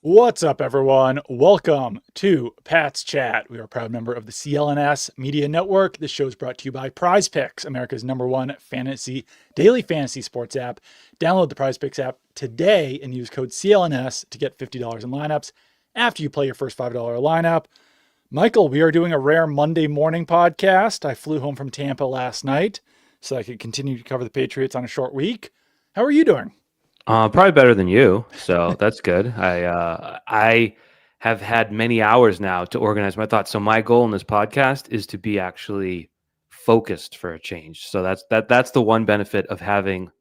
What's up, everyone? Welcome to Pat's Chat. We are a proud member of the CLNS Media Network. This show is brought to you by Prize Picks, America's #1 daily fantasy sports app. Download the Prize Picks app today and use code CLNS to get $50 in lineups after you play your first $5 lineup. Michael, we are doing a rare Monday morning podcast. I flew home from Tampa last night so I could continue to cover the Patriots on a short week. How are you doing? Probably better than you, so that's good. I have had many hours now to organize my thoughts. So my goal in this podcast is to be actually focused for a change. So that's the one benefit of having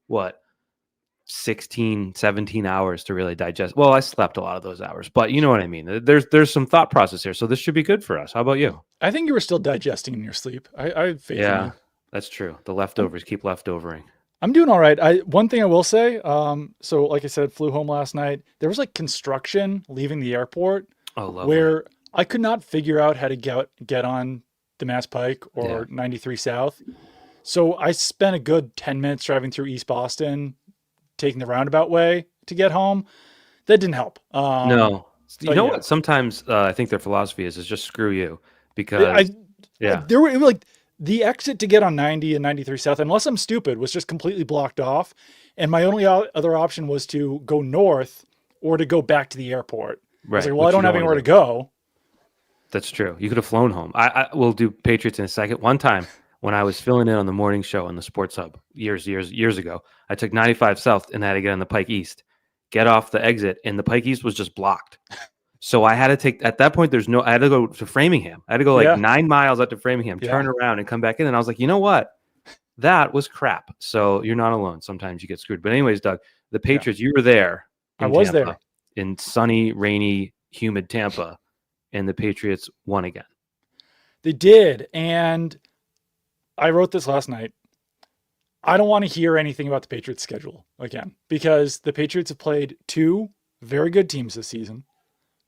16, 17 hours to really digest. Well, I slept a lot of those hours, but you know what I mean. There's some thought process here, so this should be good for us. How about you? I think you were still digesting in your sleep. I have faith in you. That's true. The leftovers keep leftovering. I'm doing all right. One thing I will say, so like I said, flew home last night. There was like construction leaving the airport where I could not figure out how to get on the Mass Pike or 93 South. So I spent a good 10 minutes driving through East Boston, taking the roundabout way to get home. That didn't help. No. You know what? Sometimes I think their philosophy is just screw you because there were like the exit to get on 90 and 93 South, unless I'm stupid, was just completely blocked off. And my only other option was to go north or to go back to the airport. Right. I was like, well, I don't have anywhere to go. That's true. You could have flown home. I will do Patriots in a second. One time when I was filling in on the morning show on the Sports Hub years ago, I took 95 South and I had to get on the Pike East, get off the exit, and the Pike East was just blocked. So I had to take, at that point, I had to go to Framingham. I had to go 9 miles out to Framingham, turn around and come back in. And I was like, you know what? That was crap. So you're not alone. Sometimes you get screwed. But anyways, Doug, the Patriots, you were there. I was there. In sunny, rainy, humid Tampa, and the Patriots won again. They did. And I wrote this last night. I don't want to hear anything about the Patriots schedule again, because the Patriots have played 2 very good teams this season.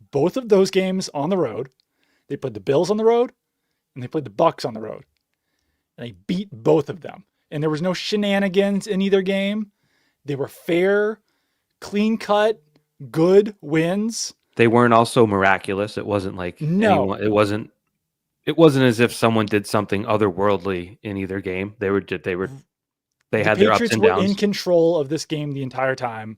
Both of those games on the road. They played the Bills on the road and they played the Bucs on the road. And they beat both of them. And there was no shenanigans in either game. They were fair, clean-cut, good wins. They weren't also miraculous. It wasn't like it wasn't as if someone did something otherworldly in either game. They had their ups and downs. The Patriots were in control of this game the entire time.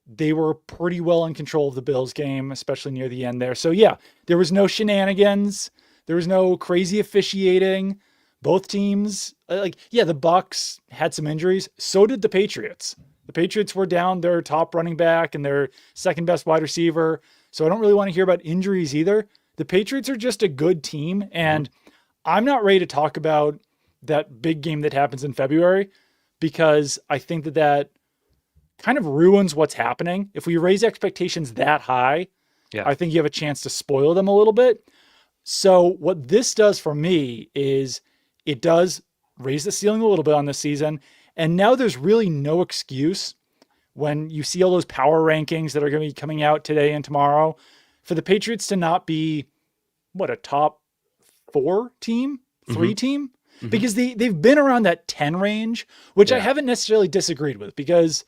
They were pretty well in control of the Bills game, especially near the end there. So yeah, there was no shenanigans. There was no crazy officiating. Both teams, the Bucs had some injuries. So did the Patriots. The Patriots were down their top running back and their second best wide receiver. So I don't really want to hear about injuries either. The Patriots are just a good team. And I'm not ready to talk about that big game that happens in February, because I think that kind of ruins what's happening. If we raise expectations that high, I think you have a chance to spoil them a little bit. So what this does for me is it does raise the ceiling a little bit on this season. And now there's really no excuse when you see all those power rankings that are going to be coming out today and tomorrow for the Patriots to not be a top 4 team, 3 team, because they've been around that 10 range, which I haven't necessarily disagreed with, because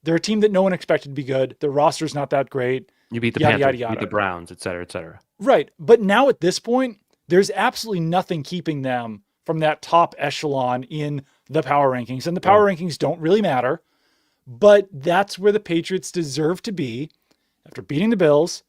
they're a team that no one expected to be good. Their roster's not that great. You beat the Panthers, you beat the Browns, et cetera, et cetera. Right. But now at this point, there's absolutely nothing keeping them from that top echelon in the power rankings. And the power rankings don't really matter. But that's where the Patriots deserve to be after beating the Bills,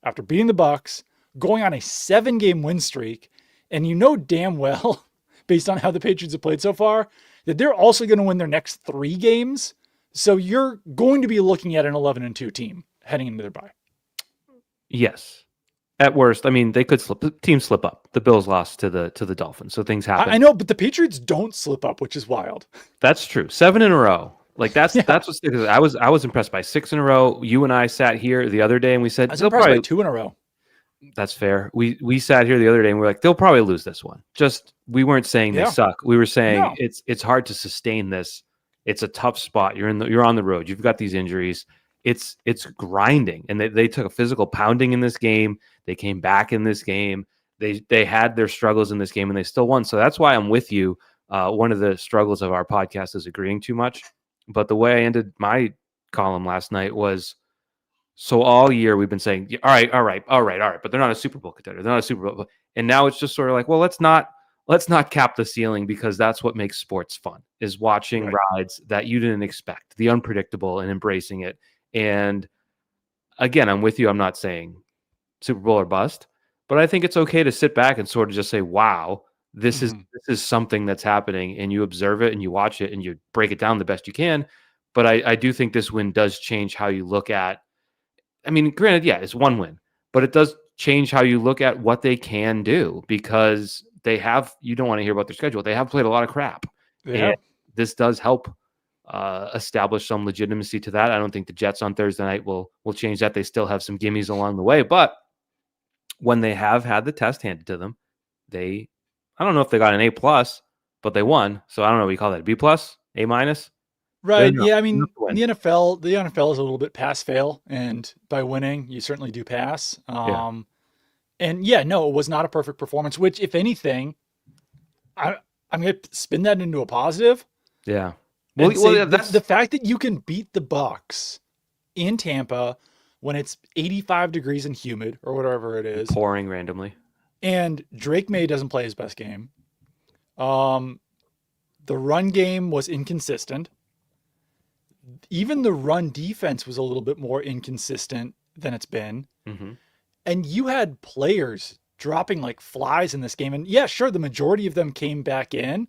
after beating the Bucs, going on a 7-game win streak. And you know damn well, based on how the Patriots have played so far, that they're also going to win their next 3 games. So you're going to be looking at an 11-2 team heading into their bye. Yes. At worst, I mean, they could teams slip up. The Bills lost to the Dolphins, so things happen. I know, but the Patriots don't slip up, which is wild. That's true. 7 in a row. Like that's what's, I was impressed by 6 in a row. You and I sat here the other day and we said I was impressed by 2 in a row. That's fair. We sat here the other day and we're like, they'll probably lose this one. Just we weren't saying they suck. We were saying it's hard to sustain this. It's a tough spot. You're on the road. You've got these injuries. It's grinding, and they took a physical pounding in this game. They came back in this game. They had their struggles in this game, and they still won. So that's why I'm with you. One of the struggles of our podcast is agreeing too much. But the way I ended my column last night was So all year we've been saying, "Yeah, all right, but they're not a Super Bowl contender. They're not a Super Bowl." And now it's just sort of like, well, let's not cap the ceiling, because that's what makes sports fun, is watching Right. rides that you didn't expect, the unpredictable, and embracing it. And again, I'm with you. I'm not saying Super Bowl or bust, but I think it's okay to sit back and sort of just say, wow, this is something that's happening, and you observe it and you watch it and you break it down the best you can. But I do think this win does change how you look at, I mean, granted, yeah, it's one win, but it does change how you look at what they can do, because you don't want to hear about their schedule. They have played a lot of crap. They And have. this does help establish some legitimacy to that. I don't think the Jets on Thursday night will change that. They still have some gimmies along the way, but when they have had the test handed to them, I don't know if they got an A+, but they won. So I don't know what you call that, B+, A-. Right. Enough Yeah. I to mean, win. the NFL is a little bit pass fail, and by winning, you certainly do pass. Yeah. And yeah, no, it was not a perfect performance. Which, if anything, I I'm going to spin that into a positive Yeah. and say Yeah, the fact that you can beat the Bucks in Tampa when it's 85 degrees and humid or whatever it is, pouring randomly. and Drake May doesn't play his best game. Um, the run game was inconsistent. Even the run defense was a little bit more inconsistent than it's been. Mm-hmm. And you had players dropping like flies in this game. And yeah, sure, the majority of them came back in,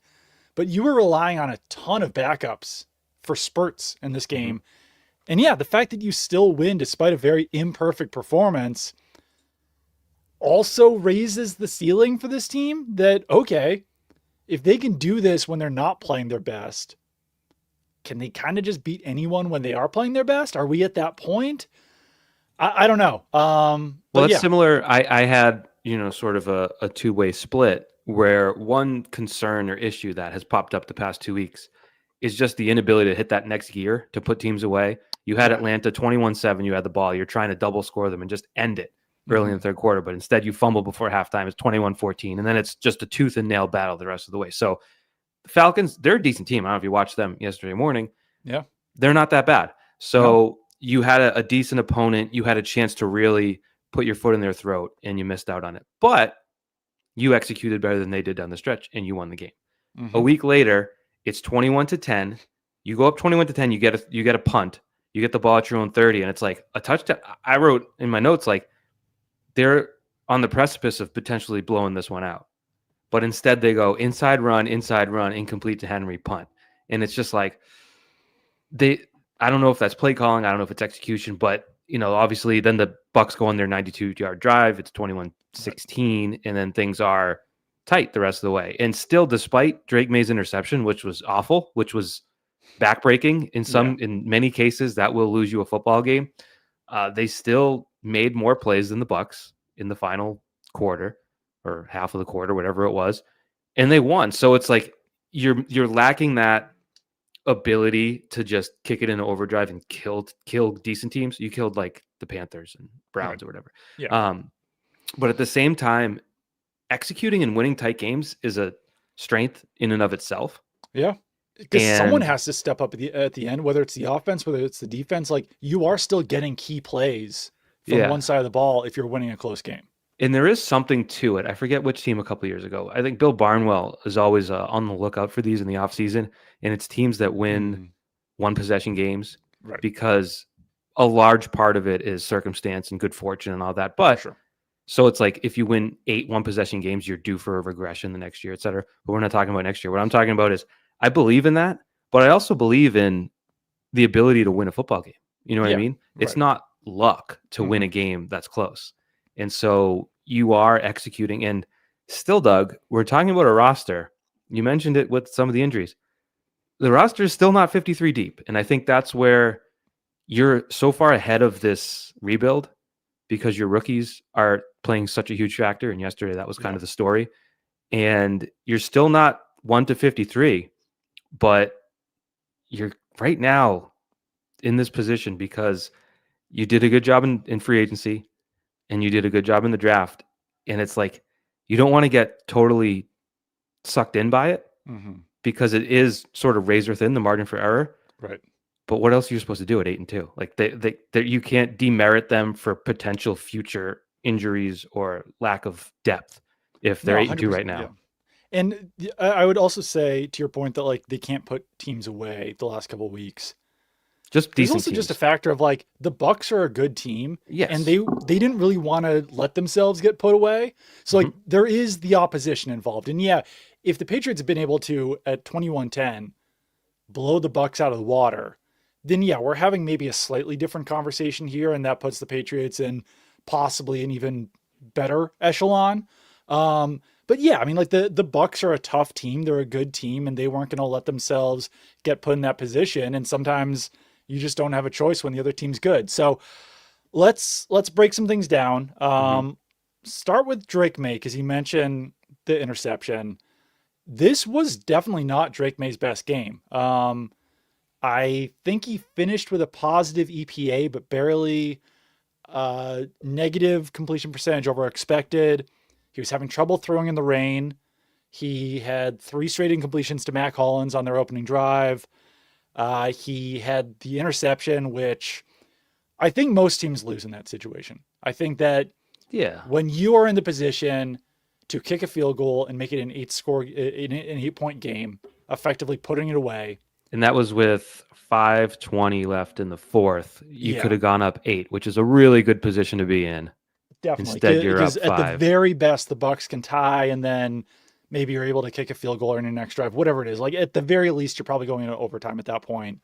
but you were relying on a ton of backups for spurts in this game. And yeah, the fact that you still win despite a very imperfect performance also raises the ceiling for this team, that, okay, if they can do this when they're not playing their best, can they kind of just beat anyone when they are playing their best? Are we at that point? I don't know. Well, But it's yeah, similar. I had, sort of a two-way split, where one concern or issue that has popped up the past 2 weeks is just the inability to hit that next gear to put teams away. You had yeah. Atlanta 21-7, you had the ball, you're trying to double score them and just end it early in Mhm. the third quarter, but instead you fumble before halftime. It's 21-14, and then it's just a tooth and nail battle the rest of the way. So the Falcons, they're a decent team. I don't know if you watched them yesterday morning. Yeah. They're not that bad. No. So you had a decent opponent. You had a chance to really put your foot in their throat, and you missed out on it. But you executed better than they did down the stretch, and you won the game. A Mhm. week later, it's 21-10. You go up 21-10. You get a punt. You get the ball at your own 30, and it's like a touchdown. I wrote in my notes, like, they're on the precipice of potentially blowing this one out. But instead they go inside run, incomplete to Henry, punt. And it's just like, I don't know if that's play calling. I don't know if it's execution, but obviously then the Bucks go on their 92-yard drive. It's 21-16, and then things are tight the rest of the way. And still, despite Drake May's interception, which was awful, which was backbreaking in many cases, that will lose you a football game. They still made more plays than the Bucks in the final quarter or half of the quarter, whatever it was, and they won. So it's like you're lacking that ability to just kick it into overdrive and kill decent teams. You killed like the Panthers and Browns or whatever. Yeah. But at the same time, executing and winning tight games is a strength in and of itself. Yeah. Because someone And has to step up at the end, whether it's the offense, whether it's the defense. Like, you are still getting key plays from one side of the ball if you're winning a close game. And there is something to it. I forget which team a couple of years ago. I think Bill Barnwell is always on the lookout for these in the offseason. And it's teams that win one possession games, Right. because a large part of it is circumstance and good fortune and all that. But Sure. so it's like, if you win 8 one possession games, you're due for a regression the next year, et cetera. But we're not talking about next year. What I'm talking about is, I believe in that, but I also believe in the ability to win a football game. You know what I mean? It's Right. not luck to win a game that's close. And so you are executing. And still, Doug, we're talking about a roster. You mentioned it with some of the injuries. The roster is still not 53 deep. And I think that's where you're so far ahead of this rebuild, because your rookies are playing such a huge factor. And yesterday, that was kind of the story. And you're still not 1 to 53, but you're right now in this position because you did a good job in free agency, and you did a good job in the draft. And it's like, you don't want to get totally sucked in by it, because it is sort of razor thin, the margin for error. Right. But what else are you supposed to do at 8-2? Like you can't demerit them for potential future injuries or lack of depth if they're No, 8-2 right 100%. Yeah. now. And I would also say to your point that like they can't put teams away the last couple of weeks. Just There's decent also just a teams. factor of like the Bucks are a good team and Yes. they didn't really want to let themselves get put away. So like Hmm. there is the opposition involved. And yeah, if the Patriots have been able to at 21-10 blow the Bucks out of the water, then yeah, we're having maybe a slightly different conversation here and that puts the Patriots in possibly an even better echelon. But yeah, I mean like the Bucks are a tough team. They're a good team and they weren't going to let themselves get put in that position and sometimes you just don't have a choice when the other team's good. So let's break some things down. Hmm. Start with Drake May because he mentioned the interception. This was definitely not Drake May's best game. I think he finished with a positive EPA, but barely negative completion percentage over expected. He was having trouble throwing in the rain. He had 3 straight incompletions to Mac Hollins on their opening drive. He had the interception, which I think most teams lose in that situation. I think that Yeah. when you are in the position to kick a field goal and make it an 8-point game, effectively putting it away. And that was with 5:20 left in the fourth. You could Yeah, have gone up 8, which is a really good position to be in. definitely. Instead, you're Because up at the 5. very best, the Bucks can tie, and then maybe you're able to kick a field goal in your next drive, whatever it is. Like at the very least, you're probably going into overtime at that point.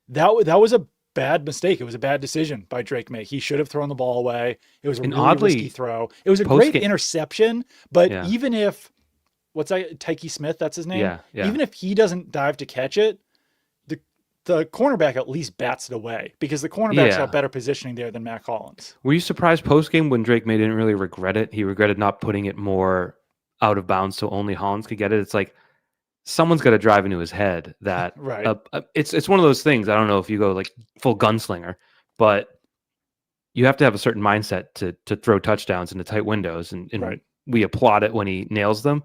That was a bad mistake. It was a bad decision by Drake May. He should have thrown the ball away. It was a And really risky oddly, throw. It was a post great game, interception, but yeah, even if what's that, Tyke Smith, that's his name. yeah, yeah, Even if he doesn't dive to catch it, the the cornerback at least bats it away because the cornerback's got yeah. better positioning there than Matt Collins. Were you surprised post game when Drake May didn't really regret it? He regretted not putting it more out of bounds so only Hollins could get it. It's like someone's got to drive into his head that Right. it's one of those things. I don't know if you go like full gunslinger, but you have to have a certain mindset to throw touchdowns into tight windows, and Right. we applaud it when he nails them,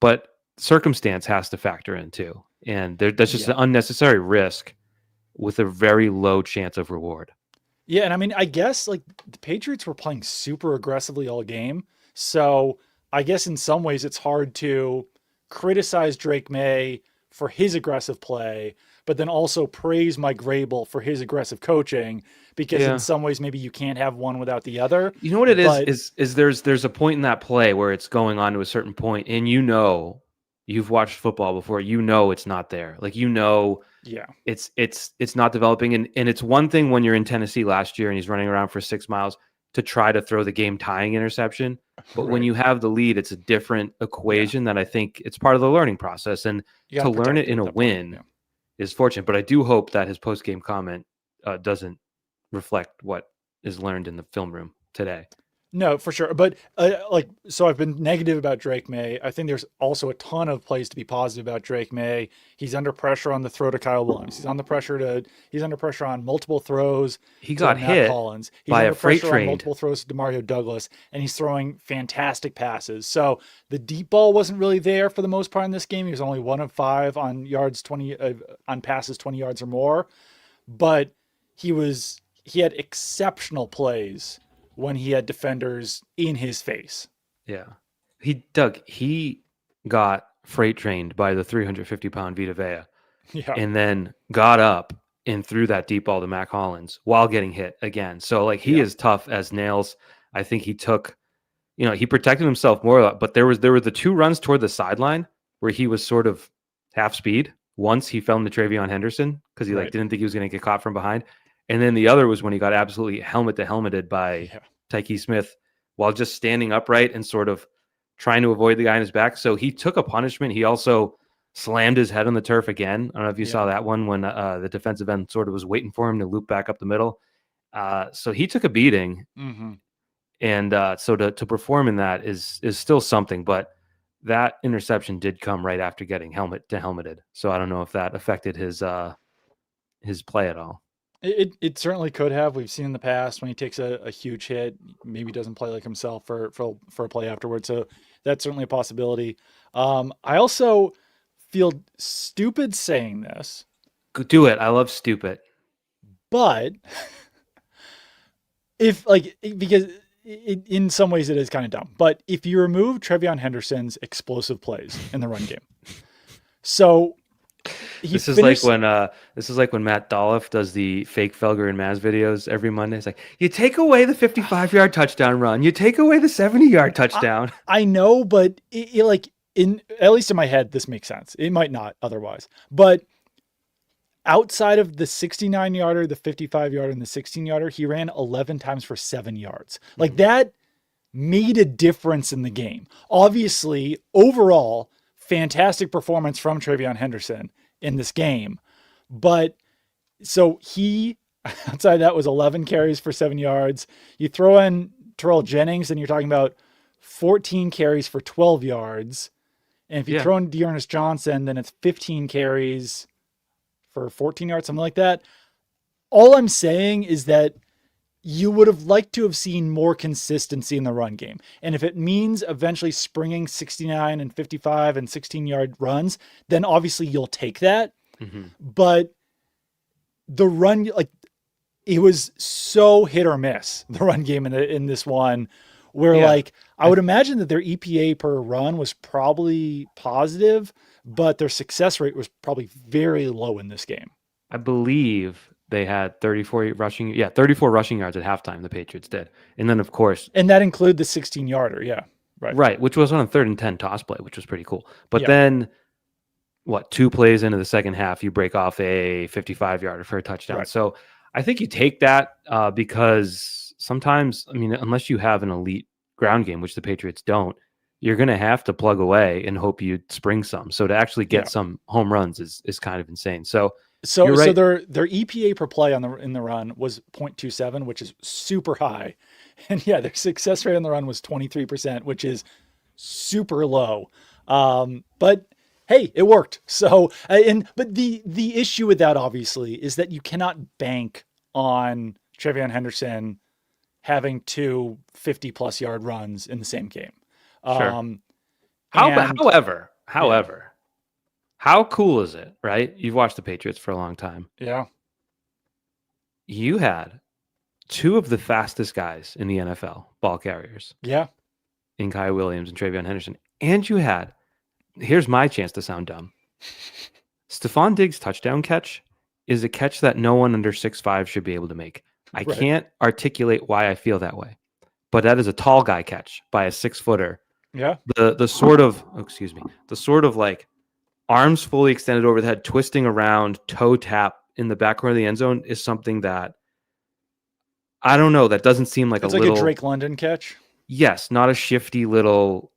but circumstance has to factor in too, and that's just an Yeah. unnecessary risk with a very low chance of reward. Yeah, and I mean, I guess like the Patriots were playing super aggressively all game. So I guess in some ways it's hard to criticize Drake May for his aggressive play, but then also praise Mike Grable for his aggressive coaching, because in Yeah. some ways maybe you can't have one without the other. You know what it is But is there's a point in that play where it's going on to a certain point, and you've watched football before, it's not there. Like yeah, it's not developing, and it's one thing when you're in Tennessee last year and he's running around for 6 miles to try to throw the game tying interception. But when right. you have the lead, it's a different Yeah. equation that I think it's part of the learning process. And You got to to learn it protect it in at a that point. win Yeah. is fortunate. But I do hope that his post game comment doesn't reflect what is learned in the film room today. No, for sure. But like, so I've been negative about Drake May. I think there's also a ton of plays to be positive about Drake May. He's under pressure on the throw to Kyle Williams. He's under pressure on multiple throws He to got Matt hit Collins. He's by a under freight pressure on train. multiple throws to Demario Douglas, and he's throwing fantastic passes. So the deep ball wasn't really there for the most part in this game. He was only 1 of 5 on yards 20 on passes 20 yards or more, but he had exceptional plays when he had defenders in his face. Yeah. He got freight trained by the 350-pound Vita Vea Yeah. and then got up and threw that deep ball to Mac Hollins while getting hit again. So like he Yeah. is tough as nails. I think he took, he protected himself more, but there were the 2 runs toward the sideline where he was sort of half speed. Once he fell into Travion Henderson because he like Right. didn't think he was going to get caught from behind. And then the other was when he got absolutely helmet to helmeted by Yeah. Tyke Smith while just standing upright and sort of trying to avoid the guy in his back. So he took a punishment. He also slammed his head on the turf again. I don't know if you saw Yeah. that one when the defensive end sort of was waiting for him to loop back up the middle. So he took a beating, Mm-hmm. and so to perform in that is still something. But that interception did come right after getting helmet to helmeted. So I don't know if that affected his play at all. It certainly could have. We've seen in the past when he takes a huge hit, maybe doesn't play like himself for a play afterwards. So that's certainly a possibility. I also feel stupid saying this, Do it. I love stupid. But if like because in some ways it is kind of dumb, but if you remove Trevion Henderson's explosive plays in the run game, so This is like when Matt Dolph does the fake Felger and Maz videos every Monday. It's like, you take away the 55-yard touchdown run, you take away the 70-yard touchdown. I know, but it like in at least in my head, this makes sense. It might not otherwise, but outside of the 69-yarder, the 55-yarder, and the 16-yarder, he ran 11 times for 7 yards. Like that made a difference in the game. Obviously, overall, fantastic performance from Trevion Henderson in this game. But so he, outside that, was 11 carries for 7 yards. You throw in Terrell Jennings, and you're talking about 14 carries for 12 yards. And if you throw in Dearness Johnson, then it's 15 carries for 14 yards, something like that. All I'm saying is that you would have liked to have seen more consistency in the run game. And if it means eventually springing 69 and 55 and 16-yard runs, then obviously you'll take that. Mm-hmm. But the run, like, it was so hit or miss, the run game in this one, where like, I would imagine that their EPA per run was probably positive, but their success rate was probably very low in this game. I believe they had 34 rushing yards at halftime, the Patriots did. And then, of course... And that included the 16-yarder, yeah. Right, which was on a 3rd and 10 toss play, which was pretty cool. But then, 2 plays into the second half, you break off a 55-yarder for a touchdown. Right. So I think you take that because sometimes, I mean, unless you have an elite ground game, which the Patriots don't, you're going to have to plug away and hope you spring some. So to actually get some home runs is kind of insane. So right. So their EPA per play in the run was 0.27, which is super high. And their success rate on the run was 23%, which is super low. But hey, it worked. So, but the issue with that obviously is that you cannot bank on Trevion Henderson having 2 50+ yard runs in the same game. Sure. However, how cool is it, right? You've watched the Patriots for a long time. Yeah. You had 2 of the fastest guys in the NFL, ball carriers. Yeah. In Kyed Williams and Trevion Henderson. And you had, here's my chance to sound dumb. Stephon Diggs' touchdown catch is a catch that no one under 6'5" should be able to make. I can't articulate why I feel that way. But that is a tall guy catch by a 6-footer. Yeah. The sort of like arms fully extended over the head, twisting around, toe tap in the back corner of the end zone is something that I don't know. That doesn't seem like it's a like little a Drake London catch. Yes, not a shifty little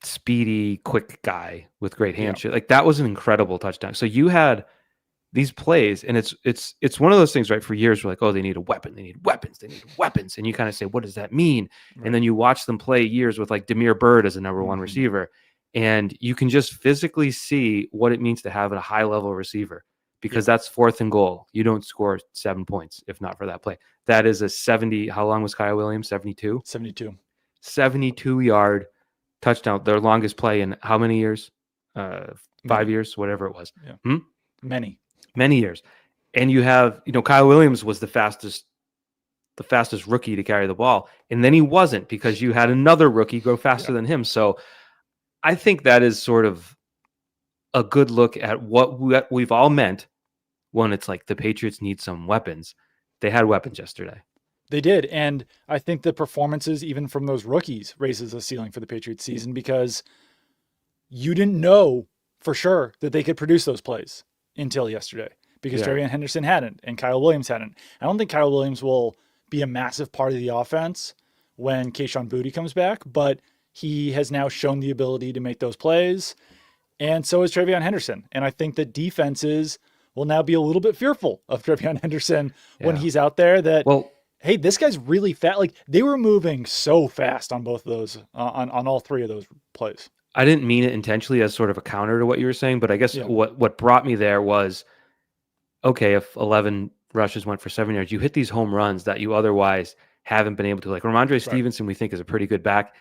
speedy, quick guy with great hands. Like that was an incredible touchdown. So you had these plays, and it's one of those things, right? For years, we're like, oh, they need a weapon, they need weapons, and you kind of say, what does that mean? Right. And then you watch them play years with like Damiere Byrd as a number one receiver, and you can just physically see what it means to have a high level receiver, because that's 4th and goal. You don't score 7 points if not for that play. That is a 70. How long was Kyed Williams? 72. 72-yard touchdown. Their longest play in how many years? 5 years, whatever it was. Yeah. Many years. And you have, Kyed Williams was the fastest rookie to carry the ball. And then he wasn't, because you had another rookie go faster than him. So I think that is sort of a good look at what we've all meant when it's like the Patriots need some weapons. They had weapons yesterday. They did. And I think the performances, even from those rookies, raises the ceiling for the Patriots season, because you didn't know for sure that they could produce those plays until yesterday, because Trevion Henderson hadn't and Kyed Williams hadn't. I don't think Kyed Williams will be a massive part of the offense when Kayshon Boutte comes back, but he has now shown the ability to make those plays, and so is Trevion Henderson. And I think that defenses will now be a little bit fearful of Trevion Henderson when he's out there, that, hey, this guy's really fast. Like, they were moving so fast on both of those, on all 3 of those plays. I didn't mean it intentionally as sort of a counter to what you were saying, but I guess what brought me there was, okay, if 11 rushes went for 7 yards, you hit these home runs that you otherwise haven't been able to. Like Ramondre Stevenson, we think is a pretty good back.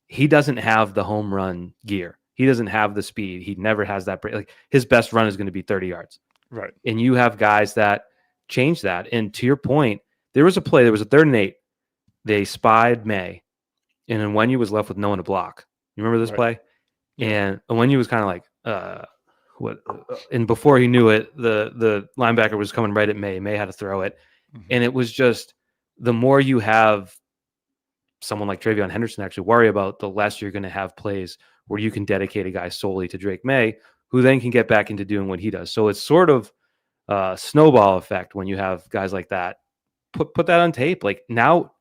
He doesn't have the home run gear. He doesn't have the speed. He never has that break. Like, his best run is going to be 30 yards. Right. And you have guys that change that. And to your point, there was a 3rd and 8. They spied May, and then Wenyu was left with no one to block. You remember this play? Yeah. And Wenyu was kind of like, what? And before he knew it, the linebacker was coming right at May. May had to throw it. And it was just, the more you have someone like Travion Henderson actually worry about, the less you're going to have plays where you can dedicate a guy solely to Drake May, who then can get back into doing what he does. So it's sort of a snowball effect when you have guys like that. Put that on tape. Like, now,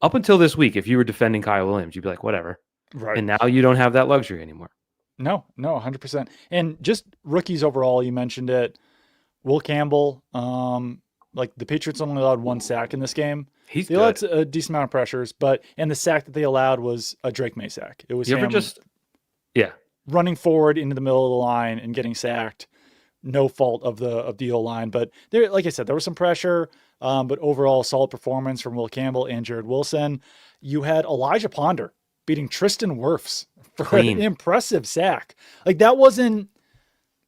up until this week, if you were defending Kyle Williams, you'd be like, whatever. Right. And now you don't have that luxury anymore. No, 100%. And just rookies overall, you mentioned it. Will Campbell, like the Patriots only allowed 1 sack in this game. They allowed a decent amount of pressures, and the sack that they allowed was a Drake May sack. It was him running forward into the middle of the line and getting sacked. No fault of the O-line, but there, like I said, there was some pressure, but overall solid performance from Will Campbell and Jared Wilson. You had Elijah Ponder beating Tristan Wirfs for an impressive sack. Like, that wasn't.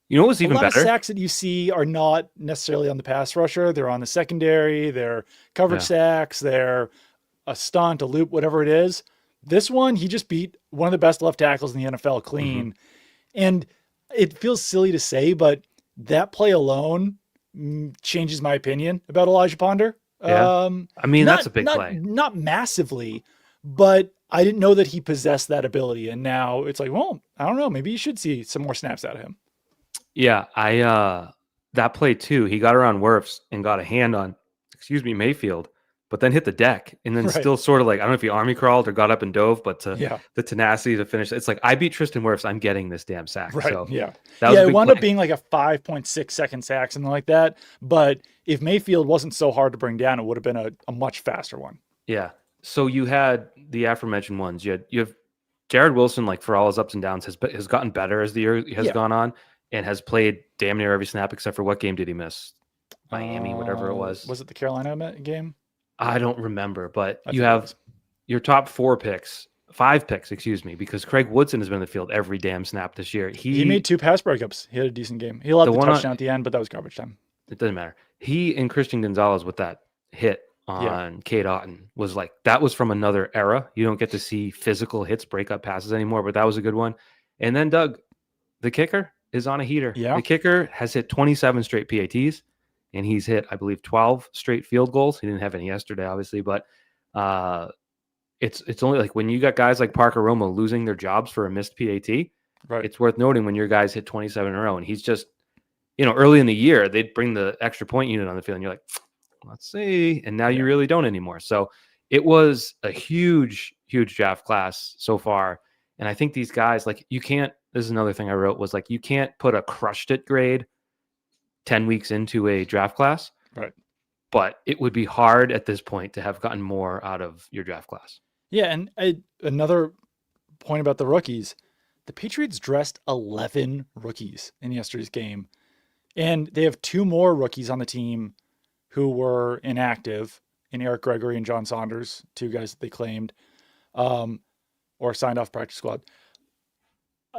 You know what was even better? A lot of sacks that you see are not necessarily on the pass rusher. They're on the secondary. They're coverage sacks. They're a stunt, a loop, whatever it is. This one, he just beat one of the best left tackles in the NFL clean. And it feels silly to say, but that play alone changes my opinion about Elijah Ponder. Yeah. I mean, that's a big play. Not massively, but I didn't know that he possessed that ability. And now it's like, well, I don't know. Maybe you should see some more snaps out of him. Yeah, that play too, he got around Wirfs and got a hand on, Mayfield, but then hit the deck and then still sort of like, I don't know if he army crawled or got up and dove, but the tenacity to finish. It's like, I beat Tristan Wirfs, I'm getting this damn sack. Right. So it wound up being like a 5.6 second sack, something like that. But if Mayfield wasn't so hard to bring down, it would have been a much faster one. Yeah. So you had the aforementioned ones. You have Jared Wilson, like, for all his ups and downs, has gotten better as the year has gone on. And has played damn near every snap except for, what game did he miss? Miami, whatever it was. Was it the Carolina game? I don't remember, but you have your top 5 picks, because Craig Woodson has been in the field every damn snap this year. He made 2 pass breakups. He had a decent game. He allowed the touchdown at the end, but that was garbage time. It doesn't matter. He and Christian Gonzalez with that hit on Kyed Otten was like, that was from another era. You don't get to see physical hits, breakup passes anymore, but that was a good one. And then Doug, the kicker, is on a heater. Yeah. The kicker has hit 27 straight PATs, and he's hit, I believe, 12 straight field goals. He didn't have any yesterday, obviously, but it's only like when you got guys like Parker Romo losing their jobs for a missed PAT, it's worth noting when your guys hit 27 in a row. And he's just, early in the year, they'd bring the extra point unit on the field, and you're like, let's see. And now you really don't anymore. So it was a huge, huge draft class so far. And I think these guys, like, this is another thing I wrote, was like, you can't put a crushed it grade 10 weeks into a draft class. Right. But it would be hard at this point to have gotten more out of your draft class. Yeah. And another point about the rookies, the Patriots dressed 11 rookies in yesterday's game. And they have 2 more rookies on the team who were inactive, in Eric Gregory and John Saunders, 2 guys that they claimed or signed off practice squad.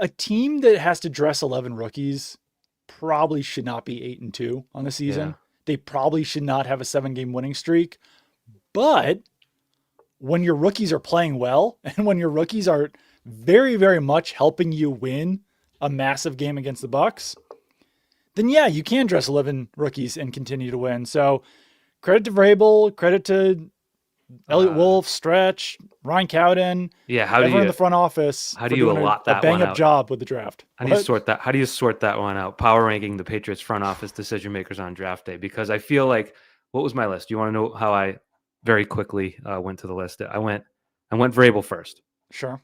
A team that has to dress 11 rookies probably should not be 8-2 on the season. Yeah. They probably should not have a 7-game winning streak. But when your rookies are playing well, and when your rookies are very, very much helping you win a massive game against the Bucs, then you can dress 11 rookies and continue to win. So credit to Vrabel, credit to Elliott Wolf, Stretch, Ryan Cowden. Yeah, everyone in the front office. How do you allot that one out? A bang-up job with the draft. How do you sort that? How do you sort that one out? Power ranking the Patriots front office decision makers on draft day, because I feel like, what was my list? Do you want to know how I very quickly went to the list? I went Vrabel first. Sure.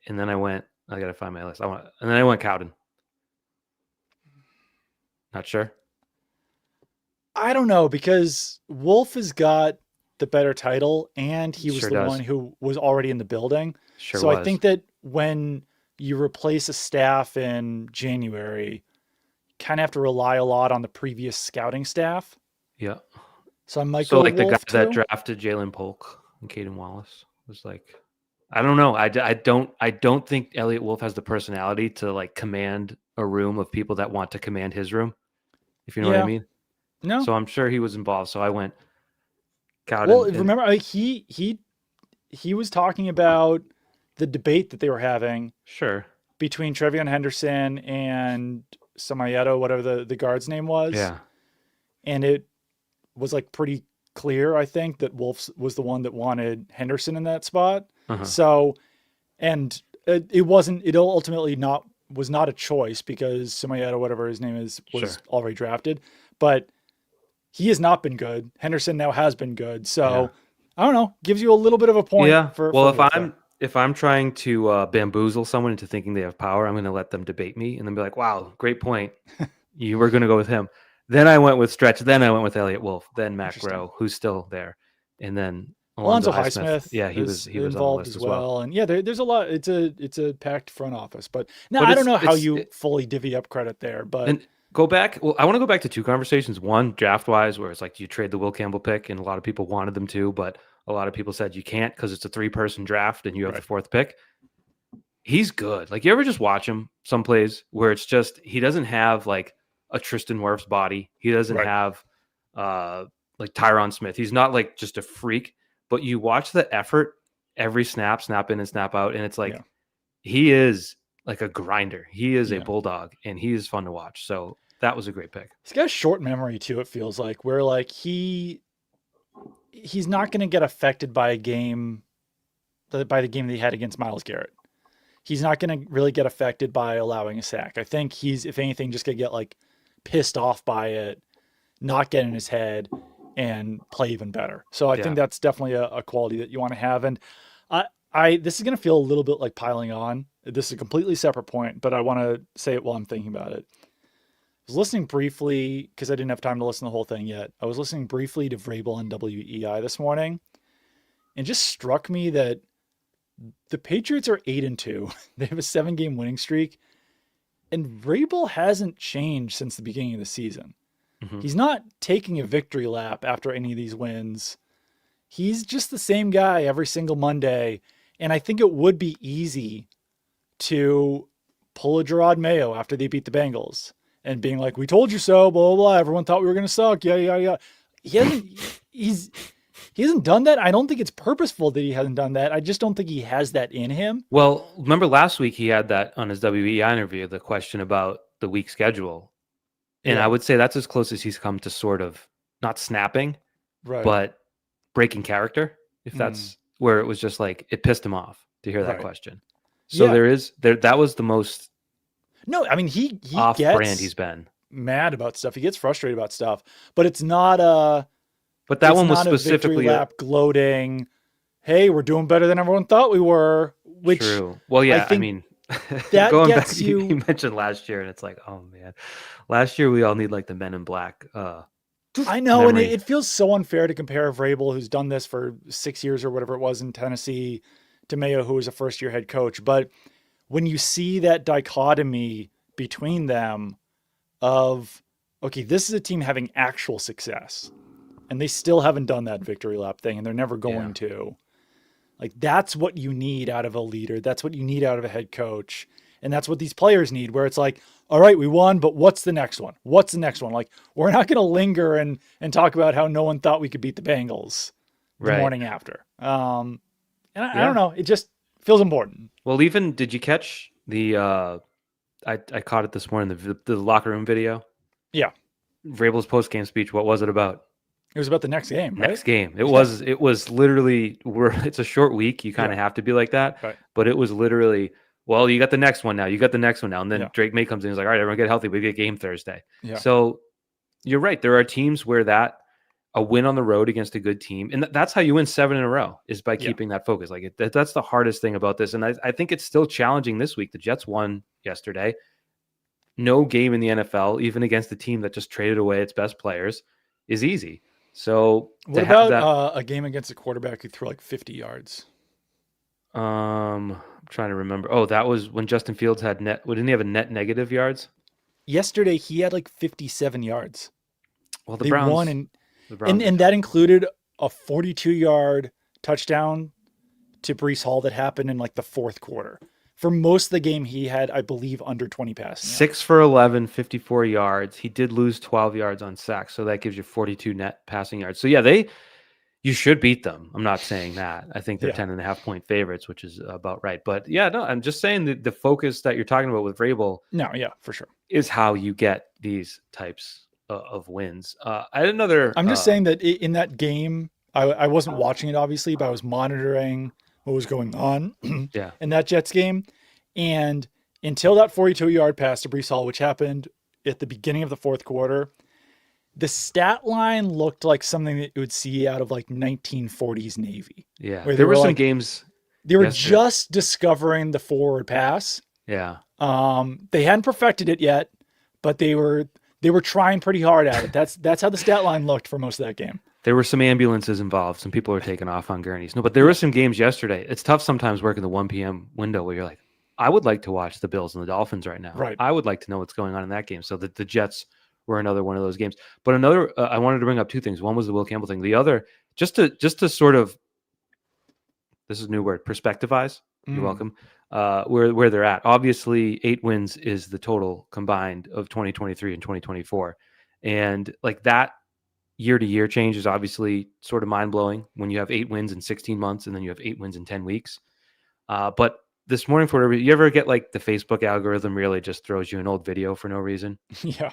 And then I got to find my list. And then I went Cowden. Not sure. I don't know, because Wolf has got the better title, and he was one who was already in the building. So I think that when you replace a staff in January, kind of have to rely a lot on the previous scouting staff. Yeah. So I might go like Wolf the guy too. that drafted Jalen Polk and Caden Wallace was like, I don't know. I don't think Elliott Wolf has the personality to, like, command a room of people that want to command his room. if you know what I Yeah. mean. No. So I'm sure he was involved. So I went out Well, and remember, like, he was talking about the debate that they were having sure. between Trevion Henderson and Samayeto, whatever the guard's name was, Yeah. and it was like pretty clear, I think, that Wolves was the one that wanted Henderson in that spot. Uh-huh. So, and it wasn't. It ultimately was not a choice because Samayeto, whatever his name is, was Sure. already drafted. But he has not been good. Henderson now has been good. Yeah. So I don't know. Gives you a little bit of a point Yeah. for Well, Wolf there. if I'm trying to bamboozle someone into thinking they have power, I'm going to let them debate me and then be like, "Wow, great point. You were going to go with him." Then I went with Stretch. Then I went with Elliott Wolf. Then Mac Interesting. Rowe, who's still there, and then Alonzo Alonzo Highsmith. Highsmith Yeah, is he was on the involved list as as well. well, and yeah, there's a lot. It's a packed front office, but now But I don't know how it's you fully divvy up credit there, but and go back. Well, I want to go back to two conversations. One, draft wise, where it's like, do you trade the Will Campbell pick? And a lot of people wanted them to, but a lot of people said you can't because it's a 3-person draft and you have the right. fourth pick. He's good. Like, you ever just watch him some plays where it's just he doesn't have like a Tristan Wirfs body. He doesn't Right. have like Tyron Smith. He's not like just a freak, but you watch the effort every snap, snap in and snap out, and it's like Yeah. he is like a grinder. He is a Yeah. bulldog, and he is fun to watch. So that was a great pick. He's got a short memory too. It feels like where like he's not going to get affected by a game, by the game that he had against Myles Garrett. He's not going to really get affected by allowing a sack. I think he's, if anything, just going to get like pissed off by it, not get in his head, and play even better. So I think that's definitely a quality that you want to have. And this is going to feel a little bit like piling on. This is a completely separate point, but I want to say it while I'm thinking about it. I was listening briefly because I didn't have time to listen to the whole thing yet. I was listening briefly to Vrabel on WEI this morning, and it just struck me that the Patriots are 8-2. They have a 7-game winning streak, and Vrabel hasn't changed since the beginning of the season. Mm-hmm. He's not taking a victory lap after any of these wins. He's just the same guy every single Monday, and I think it would be easy to pull a Gerard Mayo after they beat the Bengals and being like, "We told you so, blah, blah, blah. Everyone thought we were going to suck. Yeah, yeah, yeah." He hasn't done that. I don't think it's purposeful that he hasn't done that. I just don't think he has that in him. Well, remember last week he had that on his WEI interview, the question about the week schedule. And I would say that's as close as he's come to sort of not snapping, right, but breaking character, if that's where it was just like, it pissed him off to hear that question. So that was the most no, I mean, he off gets brand he's been mad about stuff. He gets frustrated about stuff, but it's not but that one was specifically lap gloating. Hey, we're doing better than everyone thought we were. Which true. Well, yeah, I mean, that going gets back, you. you mentioned last year, and it's like, oh man, last year we all need like the Men in Black. I know, memory. And it feels so unfair to compare Vrabel, who's done this for 6 years or whatever it was in Tennessee, to Mayo, who was a first-year head coach. But when you see that dichotomy between them of, okay, this is a team having actual success, and they still haven't done that victory lap thing, and they're never going to. Like, that's what you need out of a leader. That's what you need out of a head coach. And that's what these players need, where it's like, all right, we won, but what's the next one? What's the next one? Like, we're not going to linger and talk about how no one thought we could beat the Bengals the morning after. And I don't know. It just feels important. Well, even, did you catch the, I caught it this morning, the locker room video? Yeah. Vrabel's post-game speech. What was it about? It was about the next game, right? Next game. It was literally, it's a short week. You kind of have to be like that. Right. But it was literally, well, you got the next one now. You got the next one now. And then Drake May comes in. He's like, all right, everyone get healthy. We get game Thursday. Yeah. So you're right. There are teams where a win on the road against a good team, and that's how you win 7 in a row, is by keeping that focus. Like, that's the hardest thing about this. And I think it's still challenging this week. The Jets won yesterday. No game in the NFL, even against a team that just traded away its best players, is easy. So what about a game against a quarterback who threw like 50 yards? I'm trying to remember. Oh, that was when Justin Fields had didn't he have a net negative yards? Yesterday he had like 57 yards. Well, the Browns won, and that included a 42-yard touchdown to Breece Hall that happened in like the fourth quarter. For most of the game, he had, I believe, under 20 passing yards. 6 for 11, 54 yards. He did lose 12 yards on sacks, so that gives you 42 net passing yards. So yeah, you should beat them. I'm not saying that. I think they're 10.5-point favorites, which is about right. But yeah, no, I'm just saying that the focus that you're talking about with Vrabel, no, yeah, for sure, is how you get these types of wins. I had another. I'm just saying that in that game, I wasn't watching it obviously, but I was monitoring what was going on Yeah. in that Jets game. And until that 42-yard pass to Breece Hall, which happened at the beginning of the fourth quarter, the stat line looked like something that you would see out of like 1940s Navy. Yeah. There were some games. They were just discovering the forward pass. Yeah. They hadn't perfected it yet, but they were trying pretty hard at it. That's how the stat line looked for most of that game. There were some ambulances involved. Some people were taken off on gurneys. No, but there were some games yesterday. It's tough sometimes working the 1 p.m. window where you're like, I would like to watch the Bills and the Dolphins right now. Right. I would like to know what's going on in that game. So the Jets were another one of those games. But another, I wanted to bring up two things. One was the Will Campbell thing. The other, just to sort of, this is a new word, perspectivize. You're welcome. Where they're at. Obviously, 8 wins is the total combined of 2023 and 2024. And like that year-to-year change is obviously sort of mind-blowing when you have 8 wins in 16 months and then you have 8 wins in 10 weeks. But this morning, for whatever, you ever get like the Facebook algorithm really just throws you an old video for no reason? Yeah.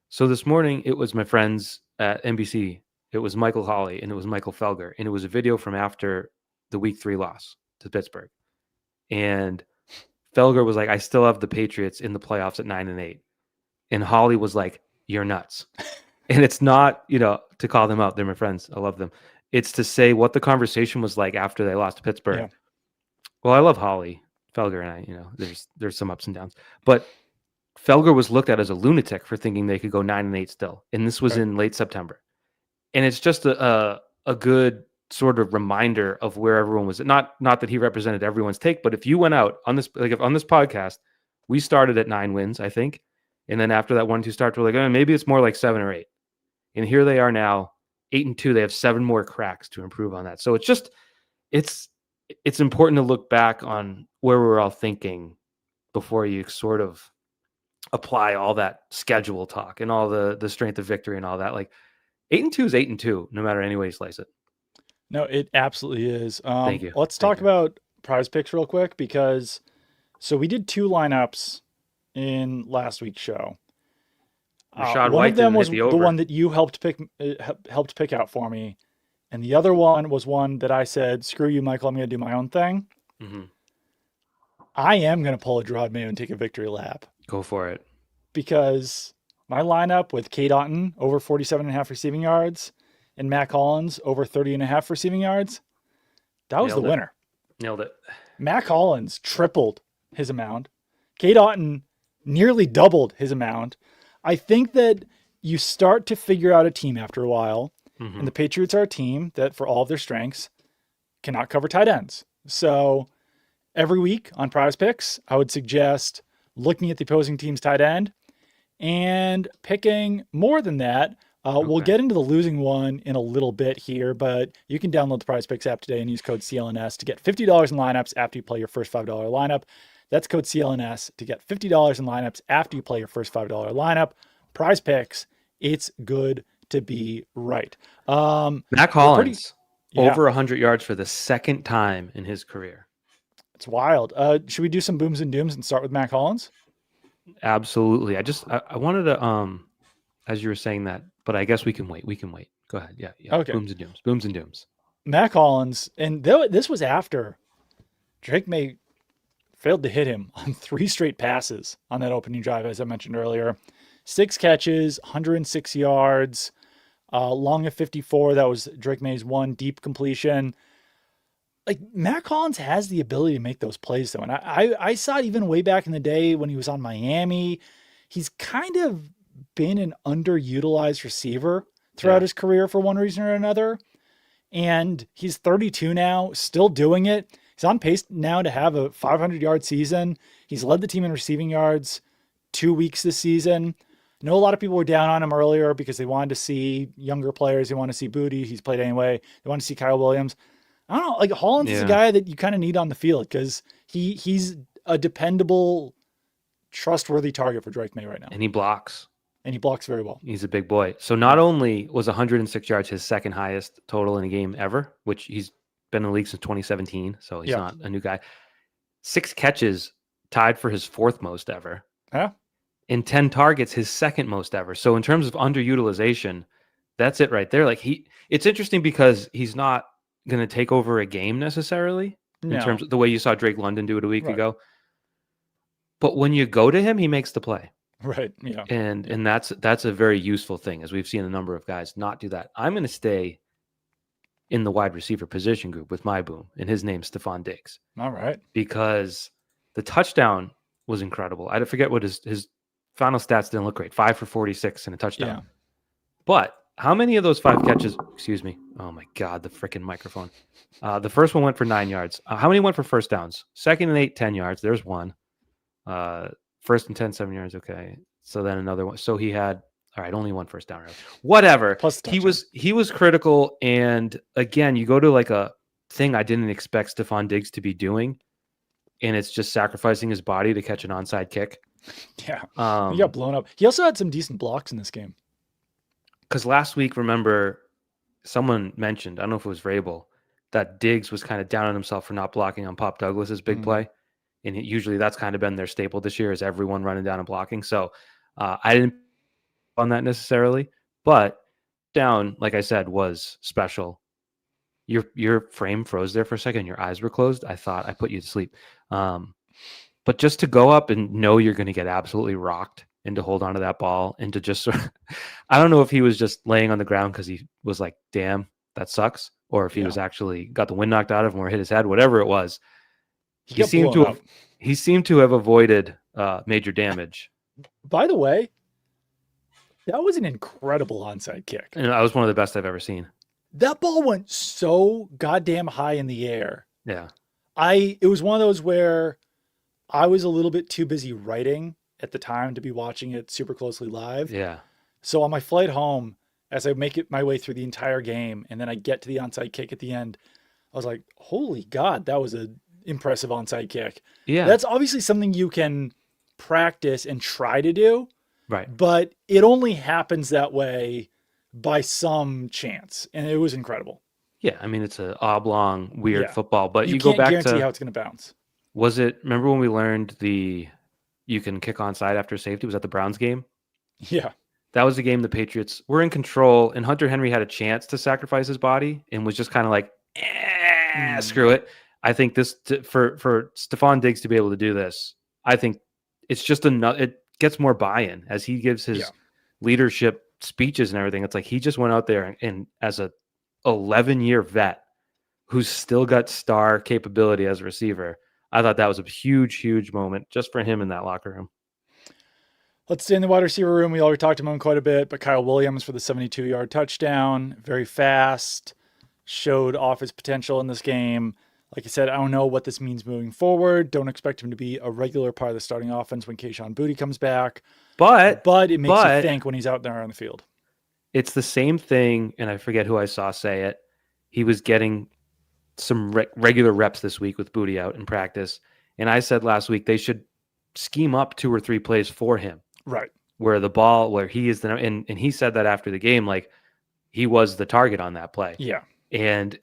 So this morning, it was my friends at NBC. It was Michael Hawley and it was Michael Felger. And it was a video from after the week 3 loss to Pittsburgh. And Felger was like, I still have the Patriots in the playoffs at 9-8. And Hawley was like, you're nuts. And it's not, to call them out. They're my friends. I love them. It's to say what the conversation was like after they lost to Pittsburgh. Yeah. Well, I love Hawley, Felger, and I, there's some ups and downs. But Felger was looked at as a lunatic for thinking they could go 9-8 still. And this was in late September. And it's just a good sort of reminder of where everyone was. Not that he represented everyone's take, but if you went out on this, like if on this podcast, we started at 9 wins, I think. And then after that 1-2 start, we're like, maybe it's more like 7 or 8. And here they are now, 8-2. They have 7 more cracks to improve on that. So it's just, it's important to look back on where we're all thinking before you sort of apply all that schedule talk and all the strength of victory and all that. Like 8-2 is 8-2, no matter any way you slice it. No, it absolutely is. Thank you. Let's talk about Prize Picks real quick because so we did 2 lineups in last week's show. One of them was the one that you helped pick out for me, and the other one was one that I said, "Screw you, Michael. I'm going to do my own thing." Mm-hmm. I am going to pull a Gerard Mayo and take a victory lap. Go for it. Because my lineup with Kyed over 47.5 receiving yards and Matt Collins over 30.5 receiving yards, that was the winner. Nailed it. Matt Collins tripled his amount. Kyed nearly doubled his amount. I think that you start to figure out a team after a while, and the Patriots are a team that, for all of their strengths, cannot cover tight ends. So every week on Prize Picks, I would suggest looking at the opposing team's tight end and picking more than that. We'll get into the losing one in a little bit here, but you can download the Prize Picks app today and use code CLNS to get $50 in lineups after you play your first $5 lineup. That's code CLNS to get $50 in lineups after you play your first $5 lineup. Prize Picks, it's good to be right. Matt Collins, over 100 yards for the second time in his career. It's wild. Should we do some booms and dooms and start with Matt Collins? Absolutely. I wanted to, as you were saying that, but I guess we can wait. Go ahead. Yeah. Okay. Booms and dooms. Matt Collins, and this was after Drake May failed to hit him on 3 straight passes on that opening drive, as I mentioned earlier. 6 catches, 106 yards, long of 54. That was Drake May's 1 deep completion. Like, Matt Collins has the ability to make those plays, though. And I saw it even way back in the day when he was on Miami. He's kind of been an underutilized receiver throughout his career for one reason or another. And he's 32 now, still doing it. He's on pace now to have a 500-yard season. He's led the team in receiving yards 2 weeks this season. I know a lot of people were down on him earlier because they wanted to see younger players. They want to see Booty. He's played anyway. They want to see Kyle Williams. I don't know. Like, Hollins is a guy that you kind of need on the field because he's a dependable, trustworthy target for Drake May right now. And he blocks. And he blocks very well. He's a big boy. So not only was 106 yards his second highest total in a game ever, which he's been in the league since 2017, so he's not a new guy. 6 catches, tied for his 4th most ever. Yeah. And 10 targets, his 2nd most ever. So in terms of underutilization, that's it right there. Like it's interesting because he's not going to take over a game necessarily in terms of the way you saw Drake London do it a week ago. But when you go to him, he makes the play. Right. Yeah. And that's a very useful thing, as we've seen a number of guys not do that. I'm going to stay in the wide receiver position group with my boom, and his name's Stephon Diggs. All right. Because the touchdown was incredible. I forget what his final stats didn't look great. 5 for 46 and a touchdown. Yeah. But how many of those 5 catches, excuse me, oh my God, the freaking microphone. The first one went for 9 yards. How many went for first downs? 2nd and 8, 10 yards. There's one. 1st and 10, 7 yards. Okay. So then another one. So he had, all right, only one first down. Right? Whatever. Plus he was critical. And again, you go to like a thing I didn't expect Stephon Diggs to be doing, and it's just sacrificing his body to catch an onside kick. Yeah. He got blown up. He also had some decent blocks in this game. Because last week, remember, someone mentioned, I don't know if it was Vrabel, that Diggs was kind of down on himself for not blocking on Pop Douglas's big play. And usually that's kind of been their staple this year, is everyone running down and blocking. So I didn't on that necessarily, but down, like I said, was special. Your frame froze there for a second. Your eyes were closed. I thought I put you to sleep. But just to go up and know you're going to get absolutely rocked, and to hold on to that ball, and to just sort of, I don't know if he was just laying on the ground because he was like, damn, that sucks. Or if he was actually got the wind knocked out of him or hit his head, whatever it was. He seemed to have avoided major damage. By the way, that was an incredible onside kick. And that was one of the best I've ever seen. That ball went so goddamn high in the air. Yeah. It was one of those where I was a little bit too busy writing at the time to be watching it super closely live. Yeah. So on my flight home, as I make it my way through the entire game, and then I get to the onside kick at the end, I was like, holy God, that was an impressive onside kick. Yeah. That's obviously something you can practice and try to do. Right. But it only happens that way by some chance. And it was incredible. Yeah. I mean, it's an oblong, weird football, but you can't go back guarantee to how it's going to bounce. Remember when we learned you can kick onside after safety? Was that the Browns game? Yeah. That was the game the Patriots were in control, and Hunter Henry had a chance to sacrifice his body and was just kind of like, screw it. I think this, for Stephon Diggs to be able to do this, I think it's just it gets more buy-in as he gives his leadership speeches and everything. It's like he just went out there and as a 11-year vet who's still got star capability as a receiver, I thought that was a huge, huge moment just for him in that locker room. Let's stay in the wide receiver room. We already talked about him quite a bit, but Kyle Williams for the 72-yard touchdown, very fast, showed off his potential in this game. Like I said, I don't know what this means moving forward. Don't expect him to be a regular part of the starting offense when Kayshon Boutte comes back. But it makes you think when he's out there on the field. It's the same thing, and I forget who I saw say it. He was getting some regular reps this week with Boutte out in practice, and I said last week they should scheme up 2 or 3 plays for him. Right. Where he is and he said that after the game, like he was the target on that play. Yeah. And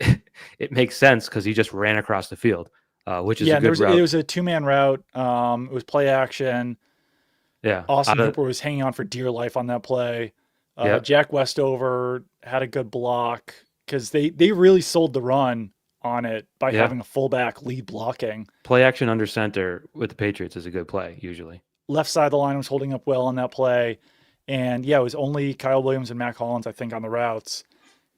it makes sense because he just ran across the field, which is a good route. It was a 2-man route. It was play action. Yeah. Austin Hooper was hanging on for dear life on that play. Jack Westover had a good block because they really sold the run on it by having a fullback lead blocking. Play action under center with the Patriots is a good play usually. Left side of the line was holding up well on that play. And it was only Kyle Williams and Mac Hollins, I think, on the routes.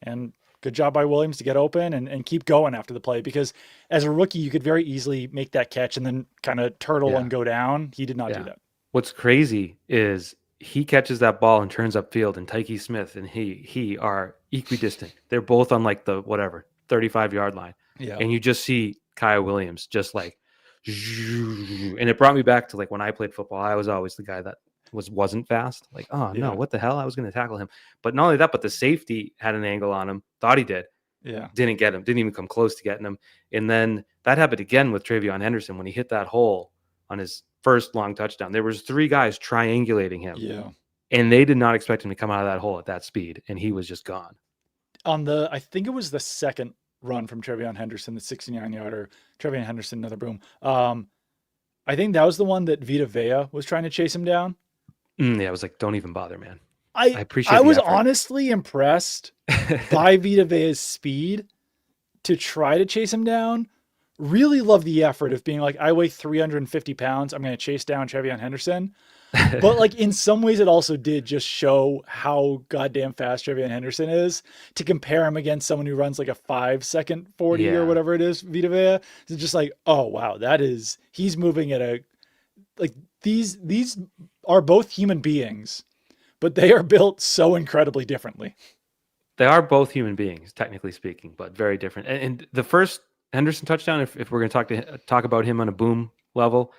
And good job by Williams to get open and keep going after the play, because as a rookie, you could very easily make that catch and then kind of turtle and go down. He did not do that. What's crazy is he catches that ball and turns upfield, and Tyke Smith and he are equidistant. They're both on like the 35-yard line. Yeah. And you just see Kyle Williams just like, and it brought me back to like when I played football. I was always the guy that wasn't fast. Like, no, what the hell? I was going to tackle him. But not only that, but the safety had an angle on him. Thought he did. Yeah. Didn't get him. Didn't even come close to getting him. And then that happened again with Travion Henderson when he hit that hole on his first long touchdown. There was 3 guys triangulating him. Yeah. And they did not expect him to come out of that hole at that speed, and he was just gone. I think it was the second run from Trevion Henderson, the 69-yarder. Trevion Henderson, another boom. I think that was the one that Vita Vea was trying to chase him down. Yeah, I was like, don't even bother, man. I appreciate I the was effort. honestly impressed by Vita Vea's speed to try to chase him down. Really love the effort of being like, I weigh 350 pounds. I'm going to chase down Trevion Henderson. But like in some ways, it also did just show how goddamn fast Trevion Henderson is to compare him against someone who runs like a 5-second 40 or whatever it is, Vita Vea. It's just like, oh wow, he's moving at a, like these are both human beings, but they are built so incredibly differently. They are both human beings, technically speaking, but very different. And the first Henderson touchdown, if we're going to talk about him on a boom level,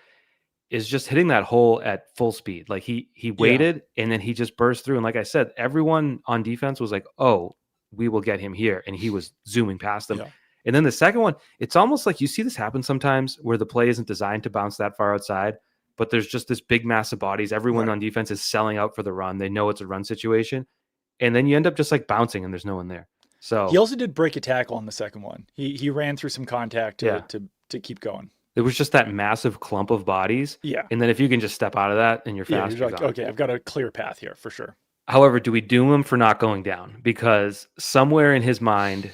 is just hitting that hole at full speed. Like he waited and then he just burst through. And like I said, everyone on defense was like, oh, we will get him here. And he was zooming past them. Yeah. And then the second one, it's almost like you see this happen sometimes where the play isn't designed to bounce that far outside, but there's just this big mass of bodies. Everyone on defense is selling out for the run. They know it's a run situation. And then you end up just like bouncing and there's no one there. So he also did break a tackle on the second one. He ran through some contact to keep going. It was just that massive clump of bodies. Yeah. And then if you can just step out of that and you're fast. You're like, okay, I've got a clear path here for sure. However, do we doom him for not going down? Because somewhere in his mind,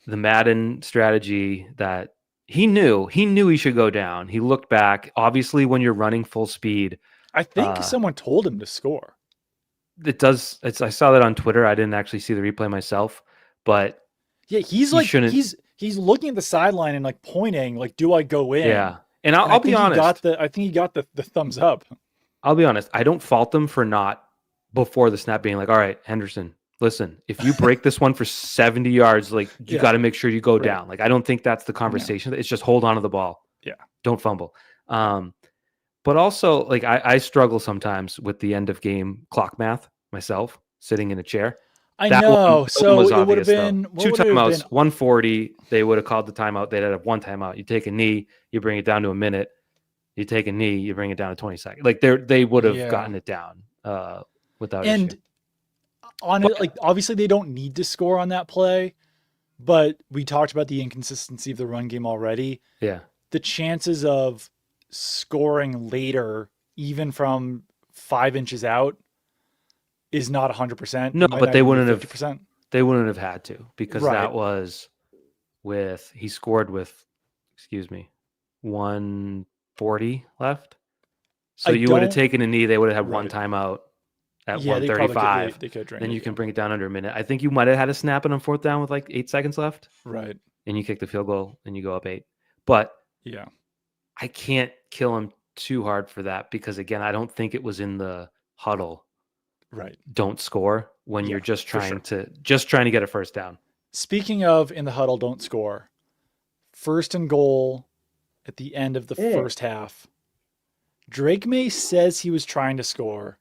the Madden strategy that he knew he should go down. He looked back. Obviously, when you're running full speed. I think someone told him to score. It does. I saw that on Twitter. I didn't actually see the replay myself, but yeah, he's looking at the sideline and like pointing, like, do I go in? Yeah. And I'll be honest. I think he got the thumbs up. I'll be honest. I don't fault them for not before the snap being like, all right, Henderson, listen, if you break this one for 70 yards, like you got to make sure you go down. Like, I don't think that's the conversation. It's just hold on to the ball. Yeah. Don't fumble. But also like I struggle sometimes with the end of game clock math myself sitting in a chair. I know. So it would have been 2 timeouts, 140. They would have called the timeout. They'd have 1 timeout. You take a knee, you bring it down to a minute. You take a knee, you bring it down to 20 seconds. Like they would have gotten it down without issue. Like obviously they don't need to score on that play, but we talked about the inconsistency of the run game already. Yeah. The chances of scoring later, even from 5 inches out, is not 100%. No, but they wouldn't have. They wouldn't have had to because that was he scored with, 140 left. So you would have taken a knee. They would have had 1 timeout at 135. Then you can bring it down under a minute. I think you might have had to snap it on 4th down with like 8 seconds left. Right. And you kick the field goal and you go up 8. But yeah, I can't kill him too hard for that because again, I don't think it was in the huddle. Right. Don't score when you're just trying to get a first down. Speaking of in the huddle, don't score. 1st and goal at the end of the first half. Drake May says he was trying to score.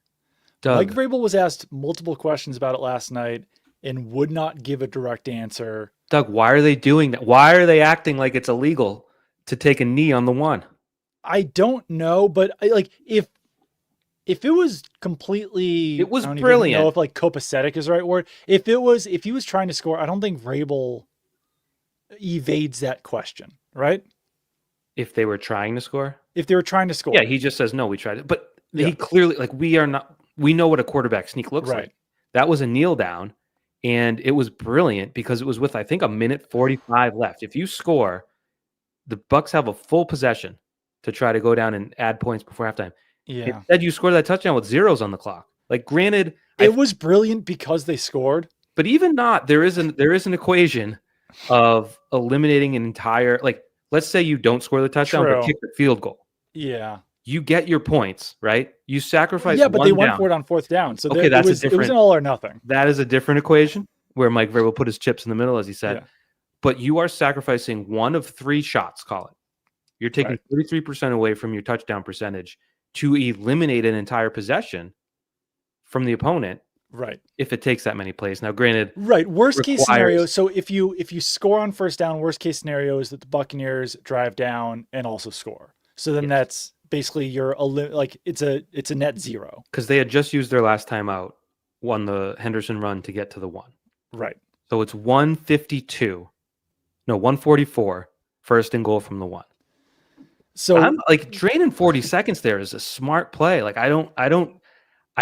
Mike Vrabel was asked multiple questions about it last night and would not give a direct answer. Doug, why are they doing that? Why are they acting like it's illegal to take a knee on the 1? I don't know, but like if it was completely, it was I don't brilliant. Even know if like copacetic is the right word. If he was trying to score, I don't think Vrabel evades that question, right? If they were trying to score, yeah, he just says no. We tried it, but he clearly we know what a quarterback sneak looks like. That was a kneel down, and it was brilliant because it was with I think 1:45 left. If you score, the Bucs have a full possession to try to go down and add points before halftime. Yeah. Instead, you score that touchdown with zeros on the clock. Like, granted, it was brilliant because they scored. But even not, there is an equation of eliminating an entire. Like, let's say you don't score the touchdown, but kick the field goal. Yeah. You get your points, right? You sacrifice. Yeah, but they went for it on 4th down. So okay, it was an all or nothing. That is a different equation where Mike Vrabel put his chips in the middle, as he said. Yeah. But you are sacrificing 1 of 3 shots. Call it. You're taking 33% away from your touchdown percentage to eliminate an entire possession from the opponent. Right. If it takes that many plays. Now, granted. Right. Worst case scenario. So if you score on 1st down, worst case scenario is that the Buccaneers drive down and also score. So then that's basically it's a net zero. Because they had just used their last timeout, won the Henderson run to get to the 1. Right. So it's 144, first and goal from the 1. So I'm like draining 40 seconds there is a smart play. Like I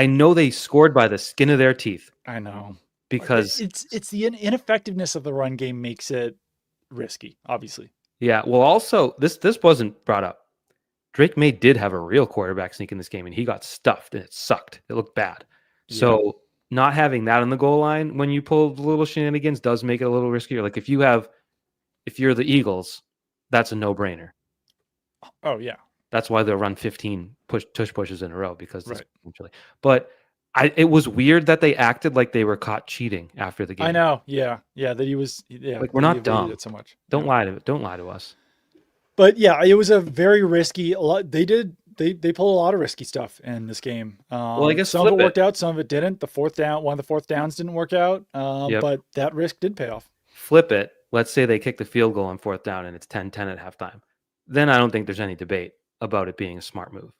know they scored by the skin of their teeth. I know. Because it's the ineffectiveness of the run game makes it risky, obviously. Yeah. Well, also this wasn't brought up. Drake May did have a real quarterback sneak in this game, and he got stuffed, and it sucked. It looked bad. Yeah. So not having that on the goal line when you pull the little shenanigans does make it a little riskier. Like if you're the Eagles, that's a no-brainer. Oh yeah. That's why they'll run 15 tush pushes in a row because right. But it was weird that they acted like they were caught cheating after the game. I know. Yeah. Yeah. That he was. Yeah. Like we're not dumb. It so much. Don't lie to us. But yeah, it was a very risky. They pulled a lot of risky stuff in this game. Well, I guess some of it worked out, some of it didn't. One of the fourth downs didn't work out. But that risk did pay off. Flip it. Let's say they kick the field goal on 4th down and it's 10-10 at halftime. Then I don't think there's any debate about it being a smart move.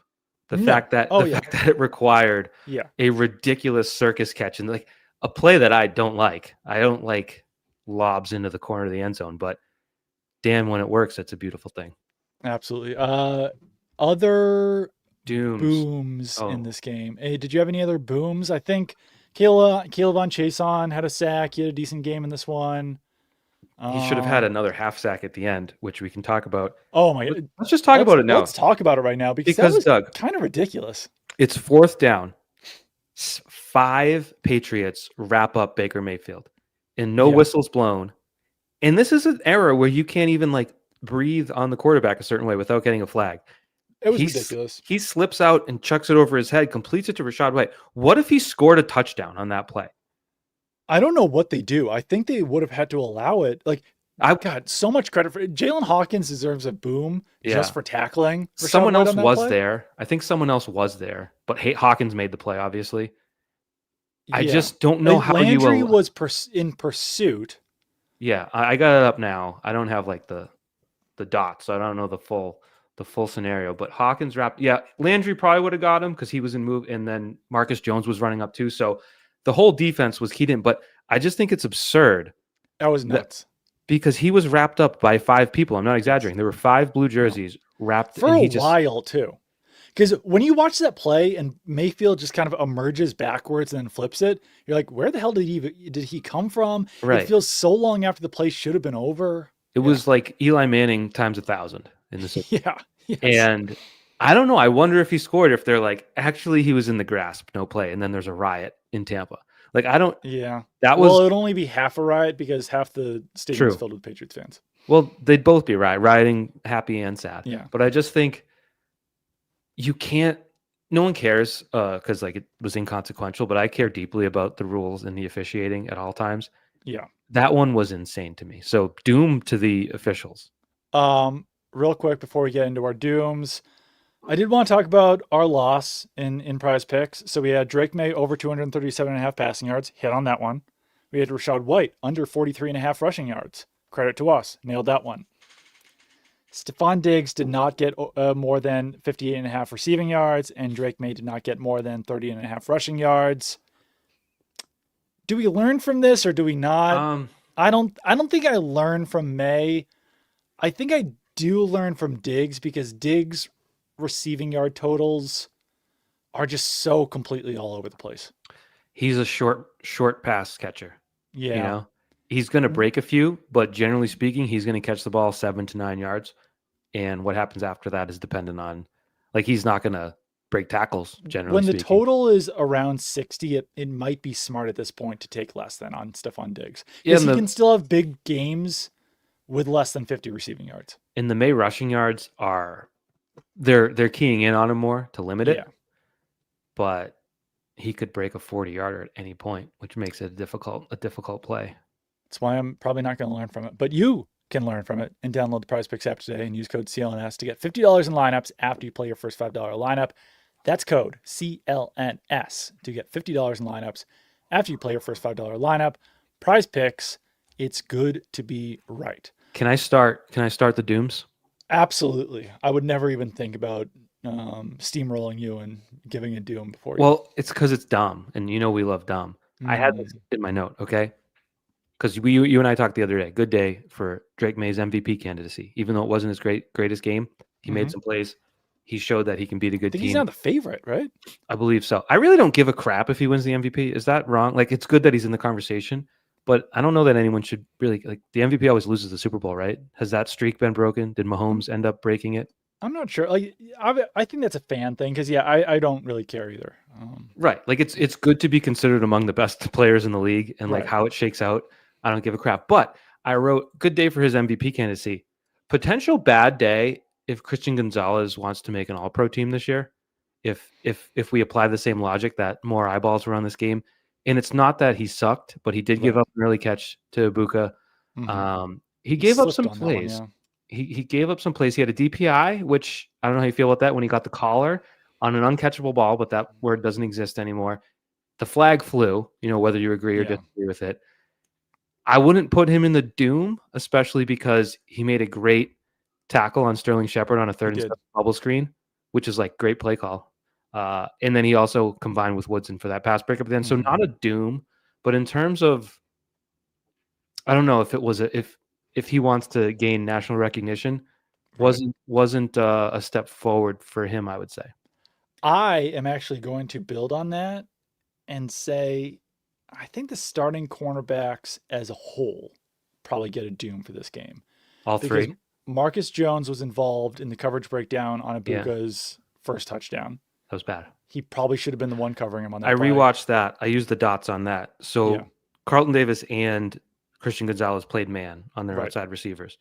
The fact that it required a ridiculous circus catch and like a play that I don't like. I don't like lobs into the corner of the end zone, but damn, when it works, it's a beautiful thing. Absolutely. Other booms Oh. in this game. Hey, did you have any other booms? I think Caleb Von Chason had a sack. He had a decent game in this one. He should have had another half sack at the end, which we can talk about. Oh my God. Let's just talk about it now. Let's talk about it right now because that was Doug, kind of ridiculous. It's 4th down. 5 Patriots wrap up Baker Mayfield and no whistles blown. And this is an era where you can't even like breathe on the quarterback a certain way without getting a flag. It was ridiculous. He slips out and chucks it over his head, completes it to Rachaad White. What if he scored a touchdown on that play? I don't know what they do. I think they would have had to allow it. Like, I've got so much credit for it. Jalen Hawkins deserves a boom just for tackling. Someone else was there. I think someone else was there, but Hawkins made the play, obviously. I just don't know how Landry was in pursuit. Yeah, I got it up now. I don't have like the dots, so I don't know the full scenario. But Hawkins wrapped. Yeah, Landry probably would have got him because he was in move, and then Marcus Jones was running up too. So the whole defense was keyed in. But I just think it's absurd. That was nuts. Because he was wrapped up by 5 people. I'm not exaggerating. There were 5 blue jerseys wrapped for a while too. Because when you watch that play and Mayfield just kind of emerges backwards and then flips it, you're like, where the hell did he come from? Right. It feels so long after the play should have been over. It was like Eli Manning times 1,000 in the city. Yeah. Yes. And I don't know. I wonder if he scored, if they're like, actually, he was in the grasp, no play. And then there's a riot in Tampa. Like, I don't. Yeah. That was. Well, it would only be half a riot because half the stadium is filled with Patriots fans. Well, they'd both be rioting, happy and sad. Yeah. But I just think you can't. No one cares because like it was inconsequential, but I care deeply about the rules and the officiating at all times. Yeah. That one was insane to me. So doom to the officials. Real quick before we get into our dooms, I did want to talk about our loss in prize picks. So we had Drake May over 237.5 passing yards, hit on that one. We had Rachaad White under 43.5 rushing yards. Credit to us, nailed that one. Stephon Diggs did not get more than 58.5 receiving yards, and Drake May did not get more than 30.5 rushing yards. Do we learn from this or do we not? I don't think I learned from May. I think I do learn from Diggs because Diggs' receiving yard totals are just so completely all over the place. He's a short pass catcher. Yeah. You know, he's going to break a few, but generally speaking, he's going to catch the ball 7 to 9 yards. And what happens after that is dependent on, like, he's not going to break tackles, generally when speaking. The total is around 60, it might be smart at this point to take less than on Stephon Diggs. Because he can still have big games with less than 50 receiving yards. And the May rushing yards they're keying in on him more to limit it. Yeah. But he could break a 40-yarder at any point, which makes it a difficult play. That's why I'm probably not going to learn from it. But you can learn from it and download the Prize Picks app today and use code CLNS to get $50 in lineups after you play your first $5 lineup. That's code CLNS to get $50 in lineups after you play your first $5 lineup. Prize Picks, it's good to be right. Can I start the dooms? Absolutely. I would never even think about steamrolling you and giving a doom before you. Well, it's because it's dumb, and we love dumb. I had this Mm, in my note, okay? Because you and I talked the other day. Good day for Drake May's MVP candidacy. Even though it wasn't his greatest game, he made mhm. some plays. He showed that he can beat a I good think he's team. now the favorite, right? I believe so. I really don't give a crap if he wins the MVP. Is that wrong? Like, it's good that he's in the conversation, but I don't know that anyone should really like the MVP always loses the Super Bowl, right? Has that streak been broken? Did I'm Mahomes end up breaking it? I'm not sure. Like, I think that's a fan thing because yeah, I don't really care either. Right. Like it's good to be considered among the best players in the league and like Right. how it shakes out. I don't give a crap. But I wrote good day for his MVP candidacy. Potential bad day if Christian Gonzalez wants to make an all pro team this year. If we apply the same logic that more eyeballs were on this game. And it's not that he sucked, but he did give Right. up an early catch to Ibuka. Hmm. He He gave up slipped some on that one, plays. yeah. He gave up some plays. He had a DPI, which I don't know how you feel about that when he got the collar on an uncatchable ball, but that word doesn't exist anymore. The flag flew, whether you agree or Yeah, disagree with it. I wouldn't put him in the doom, especially because he made a great tackle on Sterling Shepard on a he third and did. seven bubble screen, which is like great play call. And then he also combined with Woodson for that pass breakup. Then, so Hmm. not a doom, but in terms of, I don't know if it was if he wants to gain national recognition, Right. wasn't a step forward for him. I would say I am actually going to build on that and say I think the starting cornerbacks as a whole probably get a doom for this game all because three. Marcus Jones was involved in the coverage breakdown on Yeah, Ibuka's first touchdown. that was bad. He probably should have been the one covering him on I that play. rewatched that. I used the dots on that. Yeah, So Carlton Davis and Christian Gonzalez played man on their right. outside receivers,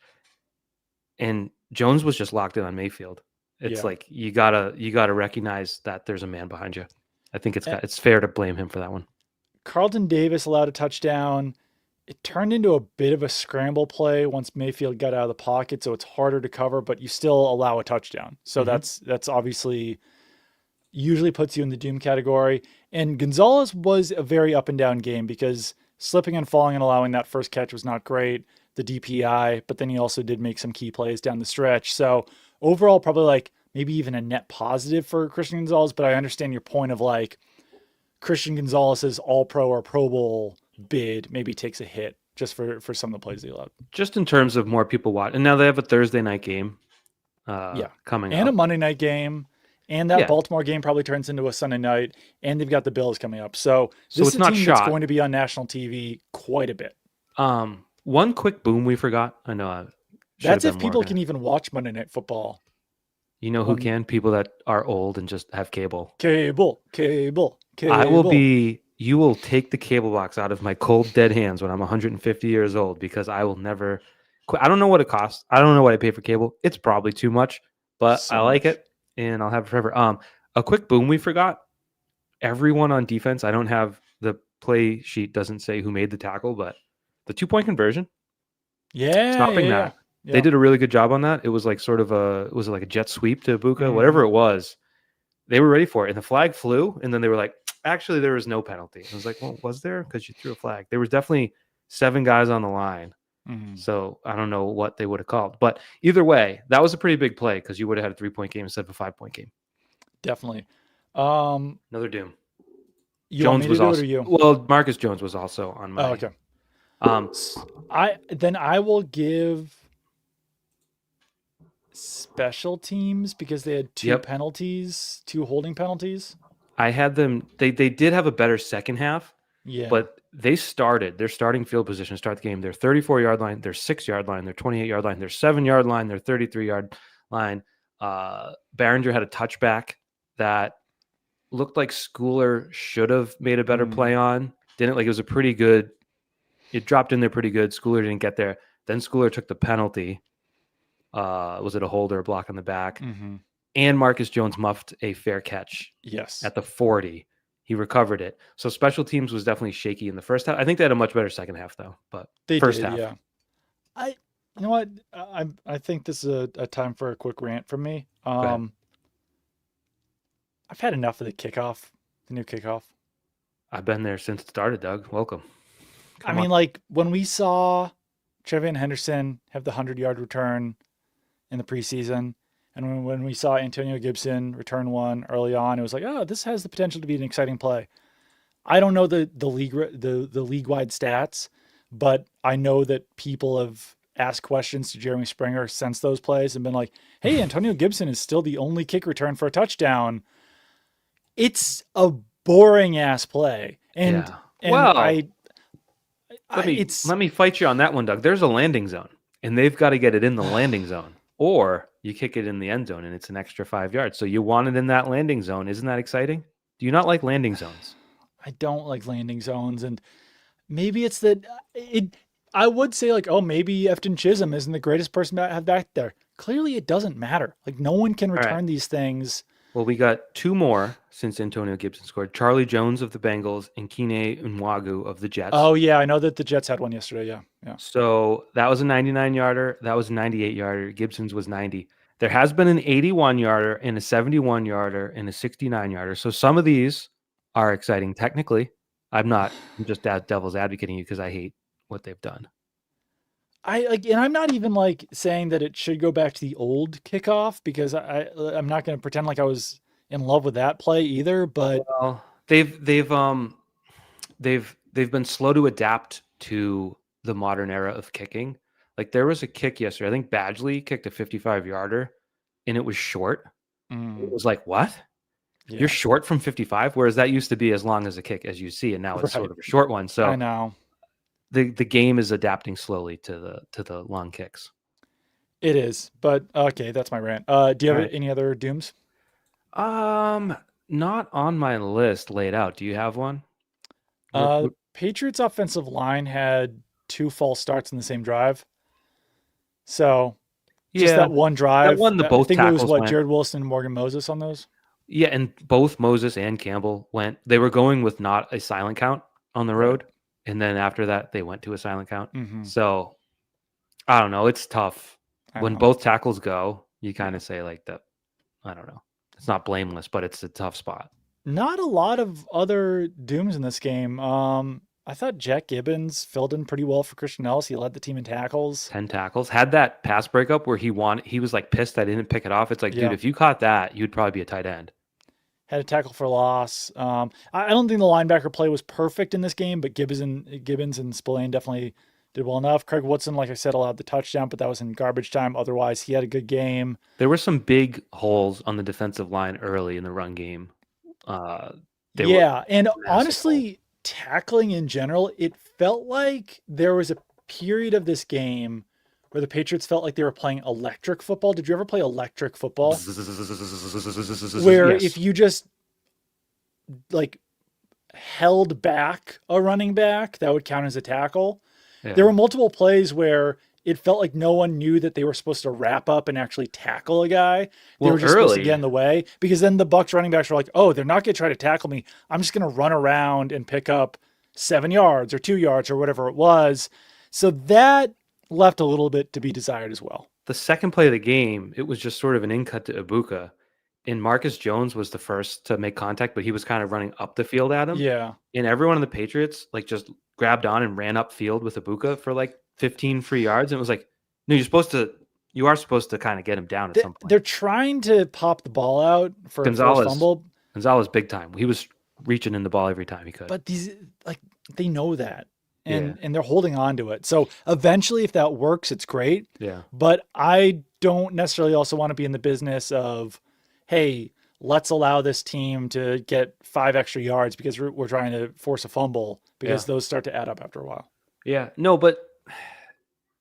and Jones was just locked in on Mayfield. It's Yeah. like you gotta recognize that there's a man behind you. I think And it's fair to blame him for that one. Carlton Davis allowed a touchdown. It turned into a bit of a scramble play once Mayfield got out of the pocket, so it's harder to cover, but you still allow a touchdown. So Mm-hmm. that's obviously usually puts you in the doom category. And Gonzalez was a very up and down game because slipping and falling and allowing that first catch was not great. The DPI, but then he also did make some key plays down the stretch. So overall, probably like maybe even a net positive for Christian Gonzalez. But I understand your point of like Christian Gonzalez's All Pro or Pro Bowl bid maybe takes a hit just for some of the plays he allowed. Just in terms of more people watch, and now they have a Thursday night game Yeah, coming and a up. Monday night game. And that Yeah, Baltimore game probably turns into a Sunday night, and they've got the Bills coming up. So so this is it's a not team that's shot. going to be on national TV quite a bit. One quick boom we forgot. I know I should have That's been if more people can organized. even watch Monday Night Football You know who on can? People that are old and just have cable. cable, cable, You cable. will take the cable box out of my cold, dead hands when I'm 150 years old because I will never quit. I don't know what it costs. I don't know what I pay for cable. It's probably too much, but I So like much. it and I'll have it forever. A quick boom we forgot. Everyone on defense, I don't have the play sheet doesn't say who made the tackle, but the 2-point conversion, Yeah, yeah, stopping yeah, that. They yeah. did a really good job on that. It was like sort of was it like a jet sweep to Ibuka, whatever Hmm. it was. They were ready for it, and the flag flew, and then they were like, actually, there was no penalty. I was like, well, was there? Because you threw a flag. There was definitely 7 guys on the line. Hmm. So I don't know what they would have called. But either way, that was a pretty big play because you would have had a 3-point game instead of a 5-point game. Definitely. Um, Another doom. you want Jones me to was do it or also, you? well, Marcus Jones was also on Oh, my, okay. um, I will give special teams because they had two yep. penalties, two holding penalties. I had them, they did have a better second half, Yeah. but their starting field position to start the game, their 34-yard line, their 6-yard line, their 28-yard line, their 7-yard line, their 33-yard line. Behringer had a touchback that looked like Schooler should have made a better play on. Didn't, like, it was a pretty good, it dropped in there pretty good. Schooler didn't get there. Then Schooler took the penalty. Was it a hold or a block on the back? Mm-hmm. And Marcus Jones muffed a fair catch Yes. at the 40. He recovered it. So special teams was definitely shaky in the first half. I think they had a much better second half though, but They first did, half. yeah. You know what? I think this is a time for a quick rant from me. Go ahead. I've had enough of the new kickoff. I've been there since it started, Doug. Welcome. I Come mean, on. like when we saw Trevian Henderson have the 100-yard return in the preseason, And when we saw Antonio Gibson return one early on, it was like, oh, this has the potential to be an exciting play. I don't know the league wide stats, but I know that people have asked questions to Jeremy Springer since those plays and been like, "Hey, Antonio Gibson is still the only kick return for a touchdown." It's a boring ass play, and Yeah. and Well, it's let me fight you on that one, Doug. There's a landing zone, and they've got to get it in the landing zone, or you kick it in the end zone, and it's an extra 5 yards. So you want it in that landing zone. Isn't that exciting? Do you not like landing zones? I don't like landing zones, and maybe it's that it. I would say like, oh, maybe Efton Chisholm isn't the greatest person to have back there. Clearly, it doesn't matter. Like, no one can All right. return these things. Well, we got two more since Antonio Gibson scored. Charlie Jones of the Bengals and Kene Nwagwu of the Jets. Oh yeah, I know that the Jets had one yesterday. Yeah, yeah. So that was a 99-yarder. That was a 98-yarder. Gibson's was 90. There has been an 81-yarder and a 71-yarder and a 69-yarder. So some of these are exciting technically. I'm just devil's advocating you because I hate what they've done. And I'm not even like saying that it should go back to the old kickoff because I'm not going to pretend like I was in love with that play either. But Well, they've been slow to adapt to the modern era of kicking. Like there was a kick yesterday. I think Badgley kicked a 55-yarder and it was short. It was like, what? yeah, You're short from 55, whereas that used to be as long as a kick as you see, and now it's right. sort of a short one. I So know the game is adapting slowly to the long kicks. it is, but okay, that's my rant. Do you have any other dooms? Not on my list laid out. Do you have one? The Patriots offensive line had two false starts in the same drive. So just Yeah, that one drive. that one, the I both think it was tackles what went. Jared Wilson and Morgan Moses on those. Yeah, and both Moses and Campbell went. They were going with not a silent count on the road, and then after that, they went to a silent count. Mm-hmm. So I don't know. It's tough when both tackles go. You kind of say like that. I don't know. It's not blameless, but it's a tough spot. Not a lot of other dooms in this game. I thought Jack Gibbons filled in pretty well for Christian Ellis. He led the team in tackles. 10 tackles. Had that pass breakup where he was like pissed I didn't pick it off. It's like, Yeah. dude, if you caught that, you'd probably be a tight end. Had a tackle for loss. I don't think the linebacker play was perfect in this game, but Gibbons and Spillane definitely did well enough. Craig Woodson, like I said, allowed the touchdown, but that was in garbage time. Otherwise, he had a good game. There were some big holes on the defensive line early in the run game. And honestly, tackling in general, it felt like there was a period of this game where the Patriots felt like they were playing electric football. Did you ever play electric football? Where yes. if you just like held back a running back, that would count as a tackle. Yeah. There were multiple plays where it felt like no one knew that they were supposed to wrap up and actually tackle a guy. They were just supposed to get in the way because then the Bucs running backs were like, oh, they're not going to try to tackle me. I'm just going to run around and pick up 7 yards or 2 yards or whatever it was. So that left a little bit to be desired as well. The second play of the game, it was just sort of an in-cut to Ibuka. And Marcus Jones was the first to make contact, but he was kind of running up the field at him. Yeah. And everyone on the Patriots like just grabbed on and ran up field with Ibuka for like 15 free yards. And it was like, no, you are supposed to kind of get him down at some point. They're trying to pop the ball out for a first fumble. Gonzalez big time. He was reaching in the ball every time he could. But they know that. And they're holding on to it. So eventually, if that works, it's great. Yeah. But I don't necessarily also want to be in the business of, hey, let's allow this team to get 5 extra yards because we're trying to force a fumble because those start to add up after a while. Yeah. No, but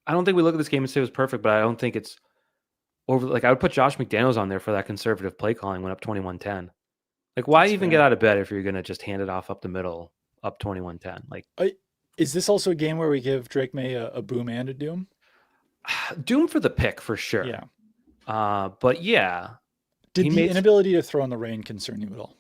I don't think we look at this game and say it was perfect, but I don't think it's over. Like I would put Josh McDaniels on there for that conservative play calling when up 21-10. Like why even get out of bed if you're going to just hand it off up the middle, up 21-10? Like, is this also a game where we give Drake May a boom and a doom? Doom for the pick for sure. Yeah. But yeah. Did the inability to throw in the rain concern you at all?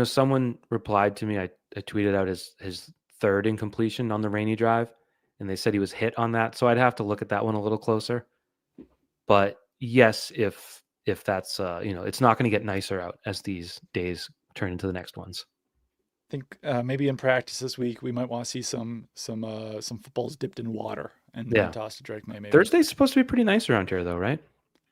Someone replied to me. I tweeted out his third incompletion on the rainy drive, and they said he was hit on that. So I'd have to look at that one a little closer. But yes, if that's it's not going to get nicer out as these days turn into the next ones. think maybe in practice this week we might want to see some footballs dipped in water and Yeah. tossed to Drake May. Maybe Thursday's supposed to be pretty nice around here, though, right?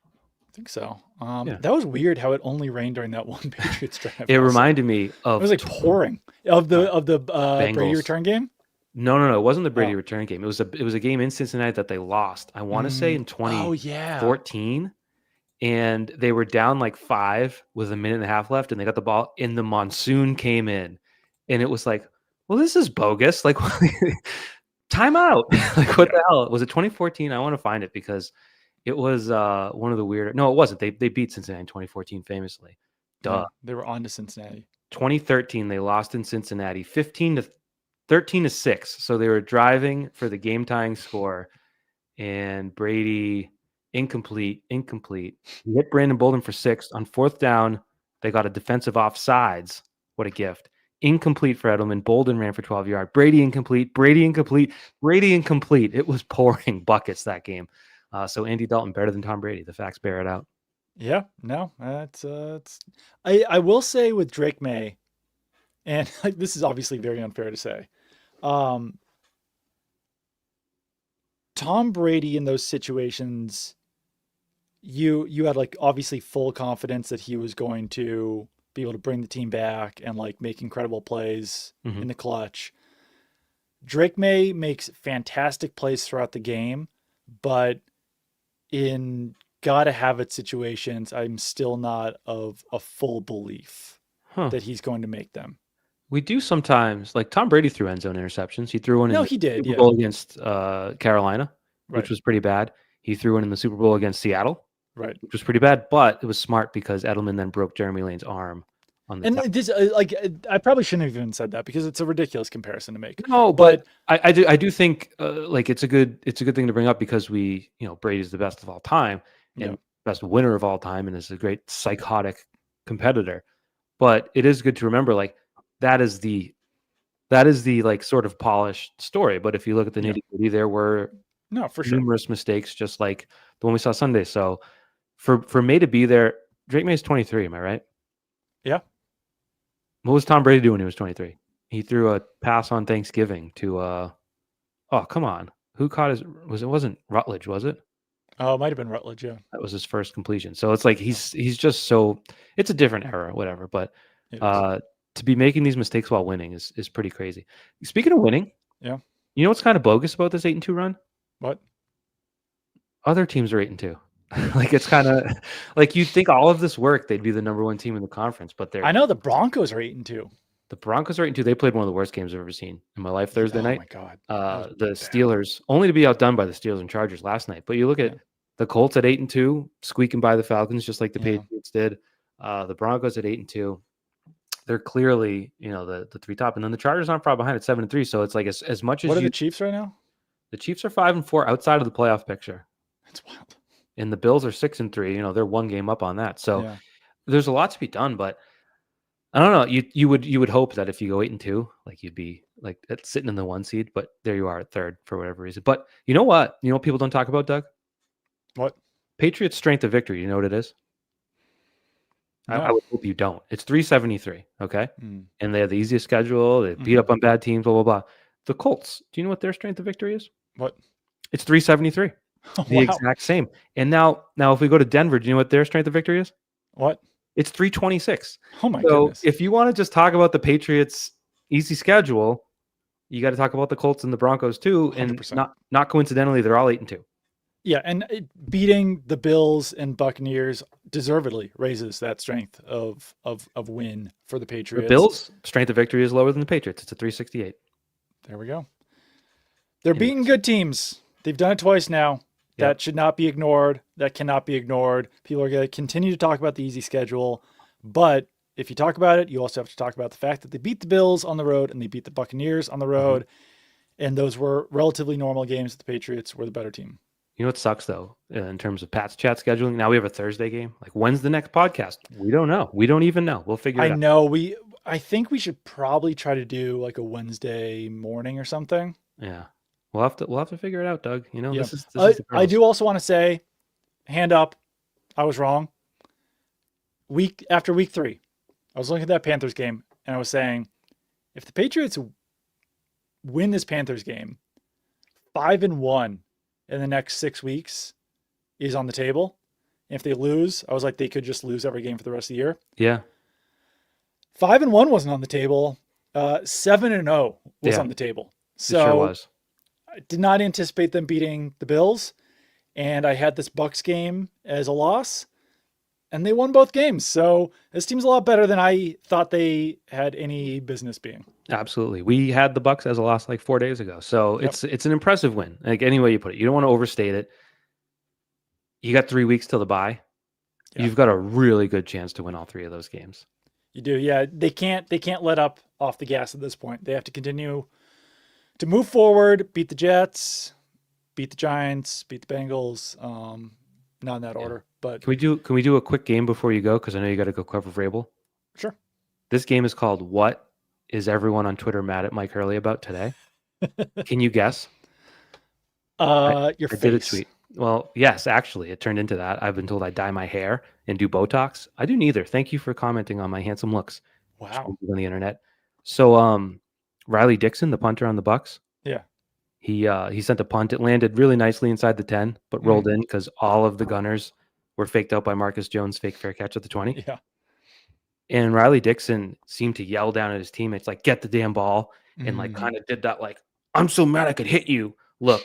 I think so. Yeah. That was weird how it only rained during that one Patriots drive. It Also, reminded me it of was like pouring of the Brady Bengals. return game. No. It wasn't the Brady Oh. return game. It was a game in Cincinnati that they lost. I want to say in Oh yeah. 2014, and they were down like 5 with a minute and a half left, and they got the ball, and the monsoon came in, and it was like, well, this is bogus. Like, timeout. Like, what the hell? Was it 2014? I want to find it because it was one of the weirder. No, it wasn't. They beat Cincinnati in 2014 famously. Duh. Yeah, they were on to Cincinnati. 2013, they lost in Cincinnati, 13-6. So they were driving for the game tying score, and Brady incomplete. He hit Brandon Bolden for 6 on 4th down. They got a defensive offsides. What a gift. Incomplete for Edelman. Bolden ran for 12 yards. Brady incomplete. It was pouring buckets that game. So Andy Dalton better than Tom Brady. The facts bear it out. Yeah, no, it's I will say with Drake May, and like, this is obviously very unfair to say. Um, Tom Brady in those situations, you had like obviously full confidence that he was going to be able to bring the team back and like make incredible plays in the clutch. Drake May makes fantastic plays throughout the game, but in gotta have it situations, I'm still not of a full belief that he's going to make them. We do sometimes, like Tom Brady threw end zone interceptions. He threw one in the Super Bowl against Carolina, which was pretty bad. He threw one in the Super Bowl against Seattle, which was pretty bad, but it was smart because Edelman then broke Jeremy Lane's arm on the top. This I probably shouldn't have even said that because it's a ridiculous comparison to make. No, but I do think like it's a good thing to bring up because Brady's the best of all time and best winner of all time and is a great psychotic competitor. But it is good to remember like that is the like sort of polished story. But if you look at the nitty-gritty, there were numerous mistakes, just like the one we saw Sunday. So for May to be there, Drake May's 23. Am I right? Yeah. What was Tom Brady doing when he was 23? He threw a pass on Thanksgiving to oh, come on. Who caught his it wasn't Rutledge, was it? Oh, it might have been Rutledge, yeah. That was his first completion. So it's like he's just so it's a different era, whatever. But to be making these mistakes while winning is pretty crazy. Speaking of winning, you know what's kind of bogus about this 8-2 run? What? Other teams are 8-2. Like it's kind of like you'd think all of this work, they'd be the number 1 team in the conference, but they're. I know the Broncos are 8-2. The Broncos are 8-2. They played one of the worst games I've ever seen in my life Thursday night. Oh my God. The Steelers, only to be outdone by the Steelers and Chargers last night. But you look at the Colts at 8-2, squeaking by the Falcons just like the Patriots did. The Broncos at 8-2. They're clearly, the 3 top, and then the Chargers aren't far behind at 7-3. So it's like as much as what are the Chiefs right now? The Chiefs are 5-4 outside of the playoff picture. That's wild. And the Bills are 6-3. They're 1 game up on that. So there's a lot to be done, but I don't know. You would hope that if you go 8-2, like you'd be like sitting in the 1 seed, but there you are at 3rd for whatever reason. But you know what? You know what people don't talk about, Doug? What? Patriots' strength of victory. You know what it is? No. I would hope you don't. It's 373. Okay, and they have the easiest schedule. They beat up on bad teams. Blah blah blah. The Colts. Do you know what their strength of victory is? What? It's 373. The exact same. And now if we go to Denver, do you know what their strength of victory is? What? It's 326. Oh my goodness. So if you want to just talk about the Patriots' easy schedule, you got to talk about the Colts and the Broncos too. 100%. And not coincidentally, they're all 8-2. Yeah, and beating the Bills and Buccaneers deservedly raises that strength of win for the Patriots. The Bills' strength of victory is lower than the Patriots. It's a 368. There we go. They're beating good teams. They've done it twice now. That should not be ignored. That cannot be ignored. People are going to continue to talk about the easy schedule. But if you talk about it, you also have to talk about the fact that they beat the Bills on the road and they beat the Buccaneers on the road. And those were relatively normal games. The Patriots were the better team. You know what sucks, though, in terms of Pat's chat scheduling? Now we have a Thursday game. Like, when's the next podcast? We don't know. We don't even know. We'll figure it out. I know. I think we should probably try to do like a Wednesday morning or something. Yeah. We'll have to figure it out, Doug. This is I do also want to say, hand up, I was wrong. After week 3, I was looking at that Panthers game and I was saying, If the Patriots win this Panthers game, 5-1 in the next 6 weeks is on the table. And if they lose, I was like, they could just lose every game for the rest of the year. Yeah. 5-1 wasn't on the table. 7-0 was Yeah. on the table. It sure So was. I did not anticipate them beating the Bills, and I had this Bucks game as a loss, and they won both games. So this team's a lot better than I thought they had any business being. Absolutely. We had the Bucks as a loss like 4 days ago. So Yep. it's an impressive win. Like any way you put it. You don't want to overstate it. You got 3 weeks till the bye. Yeah. You've got a really good chance to win all 3 of those games. You do, yeah. They can't let up off the gas at this point. They have to continue to move forward, beat the Jets, beat the Giants, beat the Bengals. Not in that order, but Can we do a quick game before you go? Because I know you got to go cover Vrabel. sure. This game is called What is Everyone on Twitter Mad at Mike Hurley About Today? Can you guess? Your I face. did a tweet. Well, yes, actually, it turned into that. I've been told I dye my hair and do Botox. I do neither. Thank you for commenting on my handsome looks. Wow. On the internet. So, Riley Dixon, the punter on the Bucks. Yeah. He sent a punt. It landed really nicely inside the 10, but rolled in because all of the gunners were faked out by Marcus Jones' fake fair catch at the 20. Yeah. And Riley Dixon seemed to yell down at his teammates, like, get the damn ball. And like kind of did that, like, I'm so mad I could hit you look.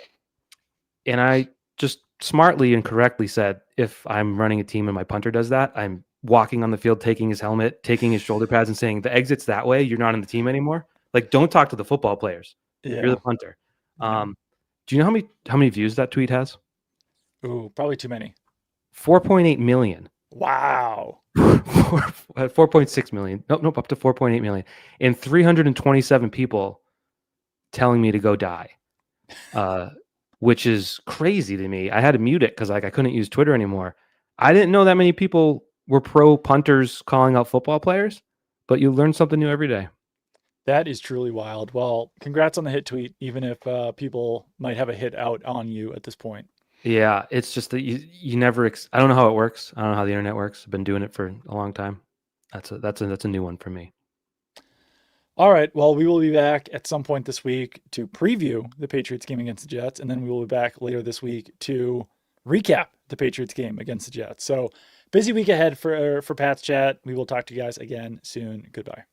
And I just smartly and correctly said, if I'm running a team and my punter does that, I'm walking on the field, taking his helmet, taking his shoulder pads and saying, the exit's that way. You're not on the team anymore. Like, don't talk to the football players. Yeah. You're the punter. Do you know how many views that tweet has? Ooh, probably too many. 4.8 million. Wow. 4.6 million. Nope, up to 4.8 million. And 327 people telling me to go die. Which is crazy to me. I had to mute it because like I couldn't use Twitter anymore. I didn't know that many people were pro punters calling out football players, but you learn something new every day. That is truly wild. Well, congrats on the hit tweet, even if people might have a hit out on you at this point. Yeah, it's just that you never. I don't know how it works. I don't know how the internet works. I've been doing it for a long time. That's a new one for me. All right. Well, we will be back at some point this week to preview the Patriots game against the Jets, and then we will be back later this week to recap the Patriots game against the Jets. So busy week ahead for Pat's Chat. We will talk to you guys again soon. Goodbye.